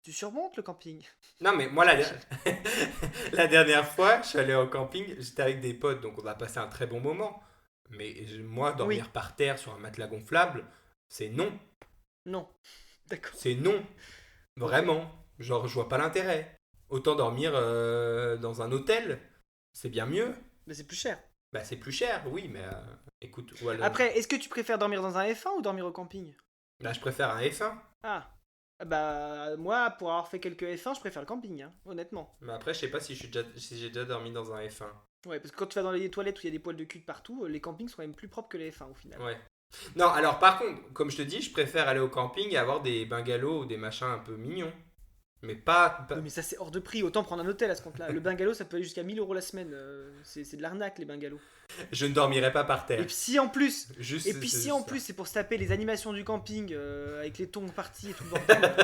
Tu surmontes le camping.
Non, mais moi, la dernière fois, je suis allé au camping, j'étais avec des potes, donc on a passé un très bon moment. Mais moi, dormir par terre sur un matelas gonflable, c'est non.
Non. D'accord.
C'est non. Vraiment. Genre, je vois pas l'intérêt. Autant dormir dans un hôtel, c'est bien mieux.
Mais c'est plus cher.
Bah, c'est plus cher, oui, mais écoute, voilà.
Après, est-ce que tu préfères dormir dans un F1 ou dormir au camping?
Là, je préfère un F1.
Ah, bah moi, pour avoir fait quelques F1, je préfère le camping, hein, honnêtement.
Mais après, je sais pas si j'ai déjà dormi dans un F1.
Ouais, parce que quand tu vas dans les toilettes où il y a des poils de cul de partout, les campings sont quand même plus propres que les F1 au final.
Ouais. Non, alors par contre, comme je te dis, je préfère aller au camping et avoir des bungalows ou des machins un peu mignons. Mais pas...
Oui, mais ça c'est hors de prix, autant prendre un hôtel à ce compte-là. Le bungalow ça peut aller jusqu'à 1000 € la semaine, c'est de l'arnaque les bungalows.
Je ne dormirai pas par
Et
terre.
puis si en plus,
Juste,
et puis
c'est
si
juste
en
ça.
plus c'est pour se taper les animations du camping avec les tongs partis et tout le bordel,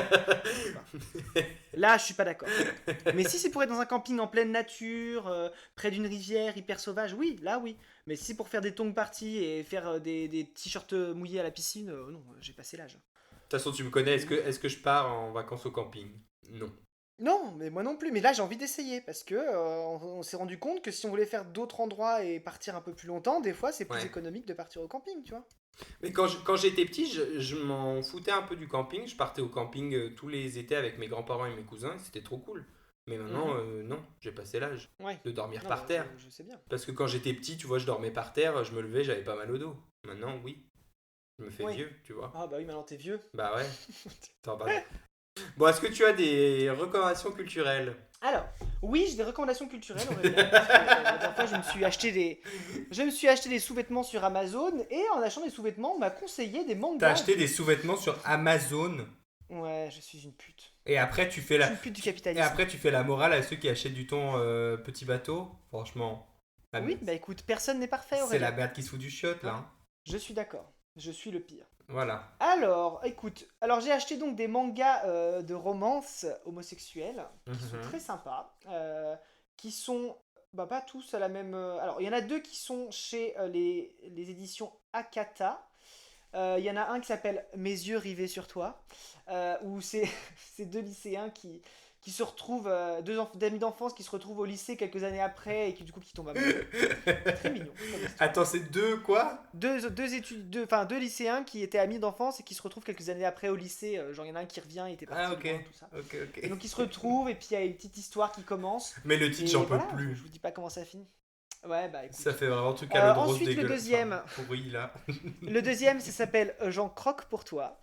je sais pas. Là je suis pas d'accord. Mais si c'est pour être dans un camping en pleine nature, près d'une rivière hyper sauvage, oui, là oui. Mais si c'est pour faire des tongs parties et faire des t-shirts mouillés à la piscine, non, j'ai passé l'âge.
De toute façon, tu me connais, est-ce que je pars en vacances au camping? Non.
Non, mais moi non plus. Mais là, j'ai envie d'essayer parce que on s'est rendu compte que si on voulait faire d'autres endroits et partir un peu plus longtemps, des fois, c'est plus
Ouais.
économique de partir au camping, tu vois.
Mais quand j'étais petit, je m'en foutais un peu du camping. Je partais au camping tous les étés avec mes grands-parents et mes cousins. C'était trop cool. Mais maintenant, non, j'ai passé l'âge
Ouais.
de dormir
Non,
par
bah,
terre.
je sais bien.
Parce que quand j'étais petit, tu vois, je dormais par terre, je me levais, j'avais pas mal au dos. Maintenant, oui, je me fais
Oui.
vieux, tu vois.
Ah bah oui, maintenant t'es vieux.
Bah ouais, t'en parles. Bon, est-ce que tu as des recommandations culturelles?
Alors, oui, j'ai des recommandations culturelles, Aurélien, parce que, la dernière fois, je me suis acheté des sous-vêtements sur Amazon et en achetant des sous-vêtements, on m'a conseillé des mangas.
T'as acheté des sous-vêtements sur Amazon
Ouais, je suis une pute.
et après tu fais
Je
la
suis une pute du
et
capitalisme.
après tu fais la morale à ceux qui achètent du thon petit bateau. Franchement, la-
Oui, bah écoute, personne n'est parfait,
c'est la
Aurélien.
merde qui se fout du chiotte là. Hein.
Je suis d'accord. Je suis le pire.
Voilà.
Alors, écoute, alors j'ai acheté donc des mangas de romance homosexuelle qui sont
Mhm.
très sympas, qui sont bah, pas tous à la même. Alors, il y en a deux qui sont chez les éditions Akata. Il y en a un qui s'appelle Mes yeux rivés sur toi, où c'est c'est deux lycéens qui se retrouvent, amis d'enfance qui se retrouvent au lycée quelques années après et qui du coup qui tombent amoureux. C'est très mignon comme histoire.
Attends, c'est deux quoi?
Deux lycéens qui étaient amis d'enfance et qui se retrouvent quelques années après au lycée. Genre, il y en a un qui revient, il était parti
Ah ok.
loin, tout ça.
Ok, ok.
Et donc, ils se retrouvent et puis il y a une petite histoire qui commence.
Mais le
Et
titre, j'en peux
voilà,
plus.
je vous dis pas comment ça finit. Ouais, bah écoute.
Ça fait vraiment un truc à l'eau de rose
Ensuite, le
dégueulasse.
deuxième.
Enfin, pourri là.
Le deuxième, ça s'appelle J'en croque pour toi.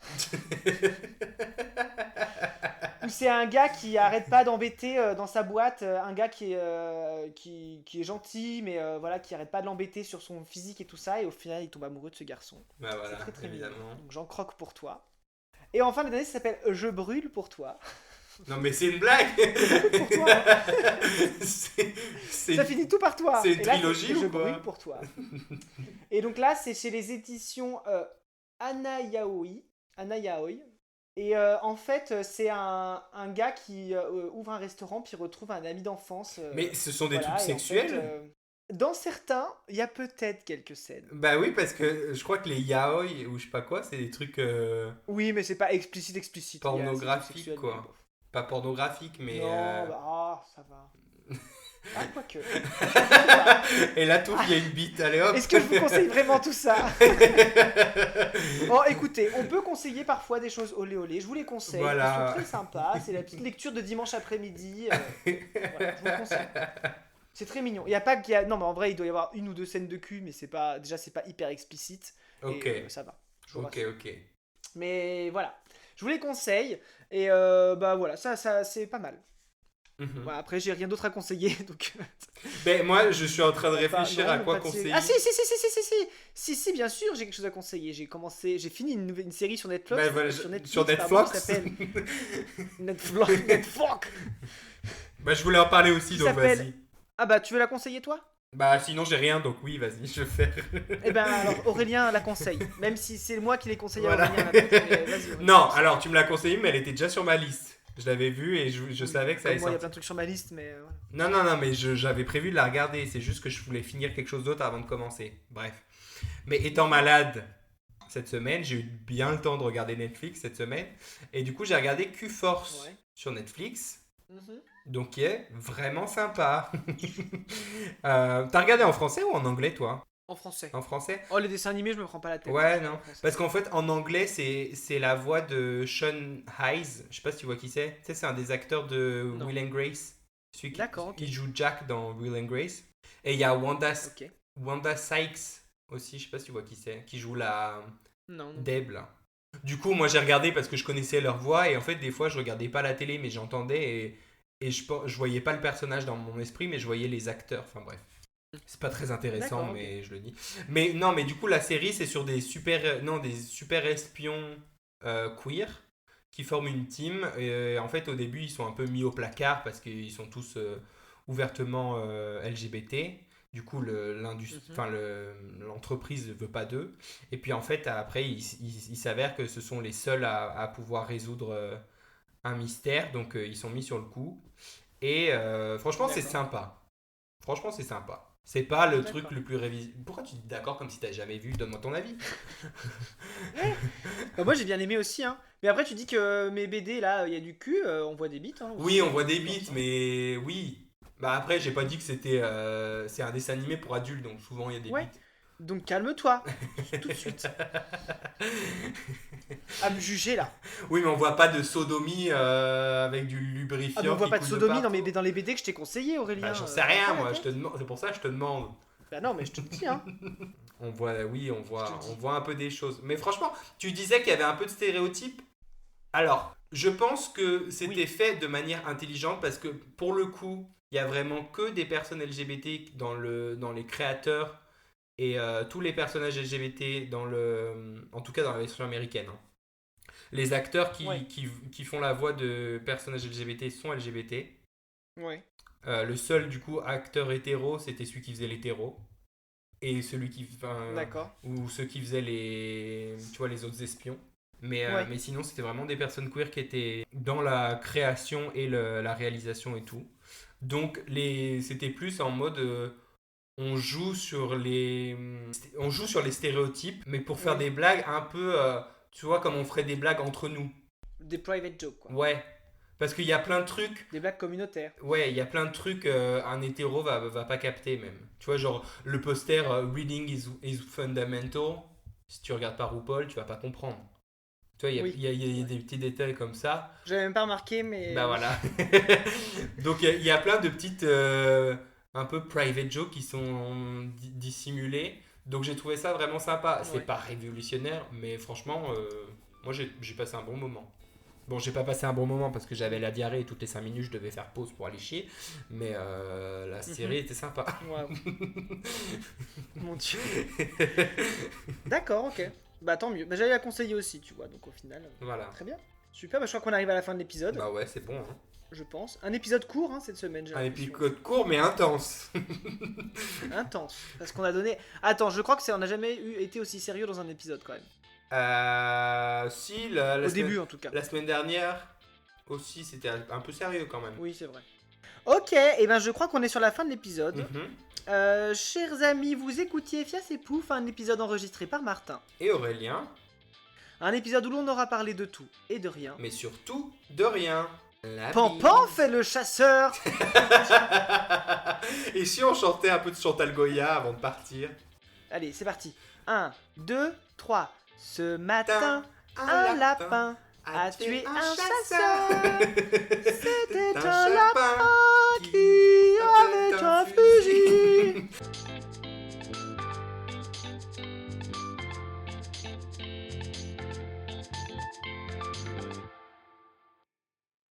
Où c'est un gars qui arrête pas d'embêter dans sa boîte, un gars qui est gentil, mais voilà, qui arrête pas de l'embêter sur son physique et tout ça, et au final, il tombe amoureux de ce garçon.
Bah
C'est
voilà,
très très mignon.
évidemment.
Donc j'en croque pour toi. Et enfin, le dernier, ça s'appelle Je brûle pour toi.
Non mais c'est une blague.
Pour toi, hein.
C'est
Ça finit tout par toi.
c'est une
Et là,
trilogie
Je
ou quoi?
brûle pour toi. Et donc là, c'est chez les éditions Anayaoi. Anayaoi. Et en fait, c'est un gars qui ouvre un restaurant puis retrouve un ami d'enfance.
Mais ce sont des
Voilà,
trucs
et en
sexuels?
fait, dans certains, il y a peut-être quelques scènes.
Bah oui, parce que je crois que les yaoi ou je sais pas quoi, c'est des trucs
Oui, mais c'est pas explicite. Il y a-
pornographiques
c'est sexuel,
quoi.
mais bof.
Pas pornographiques, mais.
Non, bah, ça va. Ah, quoique.
Et là, tout, il y a une bite, allez hop.
Est-ce que je vous conseille vraiment tout ça? Bon, écoutez, on peut conseiller parfois des choses olé olé. Je vous les conseille.
Voilà.
Ils sont très sympas. C'est la petite lecture de dimanche après-midi. Voilà, je vous le conseille. C'est très mignon. Il y a pas qu'il y a... Non, mais en vrai, il doit y avoir une ou deux scènes de cul, mais c'est pas hyper explicite.
Ok,
Et, ça va. Je vous
ok,
rassure.
ok.
Mais voilà, je vous les conseille. Et bah voilà, ça c'est pas mal.
Mhm.
Voilà, après, j'ai rien d'autre à conseiller. Donc...
Ben, moi, je suis en train de réfléchir
Non,
à quoi
pas de série.
conseiller.
Ah si, bien sûr, j'ai quelque chose à conseiller. J'ai fini une série sur Netflix.
Ben, voilà,
sur Netflix,
sur
pardon,
Netflix.
qui s'appelle Netflix.
Bah, je voulais en parler aussi,
Qui
donc
s'appelle-
vas-y.
Ah bah, tu veux la conseiller toi?
Bah, sinon, j'ai rien, donc oui, vas-y, je vais faire.
Eh ben alors Aurélien la conseille. Même si c'est moi qui l'ai conseillé
Voilà.
à Aurélien. Mais vas-y, Aurélien.
Non, alors, tu me l'as conseillé, mais elle était déjà sur ma liste. Je l'avais vue et je
Oui,
savais que ça
comme
allait
moi, il y a
sortir.
plein de trucs sur ma liste, mais voilà.
Non, mais j'avais prévu de la regarder. C'est juste que je voulais finir quelque chose d'autre avant de commencer. Bref. Mais étant malade cette semaine, j'ai eu bien le temps de regarder Netflix cette semaine. Et du coup, j'ai regardé Q-Force
Ouais.
sur Netflix.
Mhm.
Donc, qui est vraiment sympa. T'as regardé en français ou en anglais, toi?
En français.
En français?
Oh, les dessins animés, je me prends pas la tête.
Ouais,
Je
non.
en français.
Parce qu'en fait, en anglais, c'est la voix de Sean Hayes. Je sais pas si tu vois qui c'est. Tu sais, c'est un des acteurs de
Non.
Will and Grace. Celui qui
D'accord, ok.
il joue Jack dans Will and Grace. Et il y a Wanda,
Ok.
Wanda Sykes aussi, je sais pas si tu vois qui c'est, qui joue la
Non.
Deb là. Du coup, moi j'ai regardé parce que je connaissais leur voix et en fait, des fois, je regardais pas la télé, mais j'entendais et je voyais pas le personnage dans mon esprit, mais je voyais les acteurs. Enfin bref. C'est pas très intéressant,
D'accord, ok.
mais je le dis. Mais non, mais du coup, la série, c'est sur des super espions queer qui forment une team. Et en fait, au début, ils sont un peu mis au placard parce qu'ils sont tous ouvertement LGBT. Du coup, l'entreprise ne veut pas d'eux. Et puis, en fait, après, il s'avère que ce sont les seuls à pouvoir résoudre un mystère. Donc, ils sont mis sur le coup. Et franchement, c'est
D'accord.
sympa. Franchement, c'est sympa. C'est pas le
D'accord.
truc le plus révisé. Pourquoi tu dis d'accord comme si t'as jamais vu? Donne-moi ton avis.
Bah, moi j'ai bien aimé aussi, hein. Mais après tu dis que mes BD là, il y a du cul, on voit des bites, hein,
Oui,
aussi,
on voit des
je pense,
bites,
hein.
mais oui. Bah après, j'ai pas dit que c'est un dessin animé pour adultes, donc souvent il y a des
Ouais.
bites.
Donc calme-toi, tout de suite. À me juger là.
Oui, mais on voit pas de sodomie avec du
Ah mais on
lubrifiant
voit
qui
pas de
coule de
sodomie
partout.
dans les BD que je t'ai conseillé,
Bah,
Aurélien.
j'en sais
Ça va
rien,
pas la
moi.
tête.
C'est pour ça que je te demande.
Bah non, mais je te le dis, hein.
On voit, oui,
Je te le
on
dis.
voit un peu des choses. Mais franchement, tu disais qu'il y avait un peu de stéréotypes. Alors, je pense que c'était
Oui.
fait de manière intelligente parce que pour le coup, il y a vraiment que des personnes LGBT dans les créateurs et tous les personnages LGBT en tout cas dans la version américaine, hein. Les acteurs
Ouais.
qui font la voix de personnages LGBT sont LGBT.
Ouais.
Le seul du coup acteur hétéro, c'était celui qui faisait l'hétéro. Et
D'accord.
ou ceux qui faisaient tu vois, les autres espions.
Ouais.
Mais sinon, c'était vraiment des personnes queer qui étaient dans la création et la réalisation et tout. Donc, c'était plus en mode on joue sur les stéréotypes, mais pour faire
Oui.
des blagues un peu, tu vois, comme on ferait des blagues entre nous.
Des private jokes quoi.
Ouais. Parce qu'il y a plein de trucs.
Des blagues communautaires.
Ouais, il y a plein de trucs un hétéro va pas capter même. Tu vois, genre le poster Reading is fundamental. Si tu regardes pas RuPaul, tu vas pas comprendre. Tu vois,
Oui.
il
C'est
y a
vrai.
des petits détails comme ça.
J'avais même pas remarqué, mais
Bah
oui.
voilà. Donc il y a plein de petites un peu private jokes qui sont dissimulés. Donc j'ai trouvé ça vraiment sympa. C'est
Ouais.
pas révolutionnaire, mais franchement, moi j'ai passé un bon moment. Bon, j'ai pas passé un bon moment parce que j'avais la diarrhée et toutes les 5 minutes je devais faire pause pour aller chier. Mais la série était sympa.
Waouh. Mon dieu. D'accord, ok. Bah tant mieux. Bah, j'allais la conseiller aussi, tu vois. Donc au final,
Voilà.
très bien. Super, bah, je crois qu'on arrive à la fin de l'épisode,
Bah ouais, c'est bon, hein.
je pense. Un épisode court hein, cette semaine, j'ai
Un
l'impression.
épisode court mais intense.
Intense. Parce qu'on a donné. Attends, je crois que on n'a jamais été aussi sérieux dans un épisode quand même.
Si,
Au début en tout cas.
la semaine dernière aussi, c'était un peu sérieux quand même.
Oui, c'est vrai. Ok, et ben je crois qu'on est sur la fin de l'épisode.
Mhm.
Chers amis, vous écoutiez Fias et Pouf, un épisode enregistré par Martin.
Et Aurélien,
Un épisode où l'on aura parlé de tout et de rien.
mais surtout de rien. La
Pampan
bise.
fait le chasseur.
Et si on chantait un peu de Chantal Goya avant de partir?
Allez, c'est parti. 1, 2, 3. Ce matin, un lapin a tué un chasseur.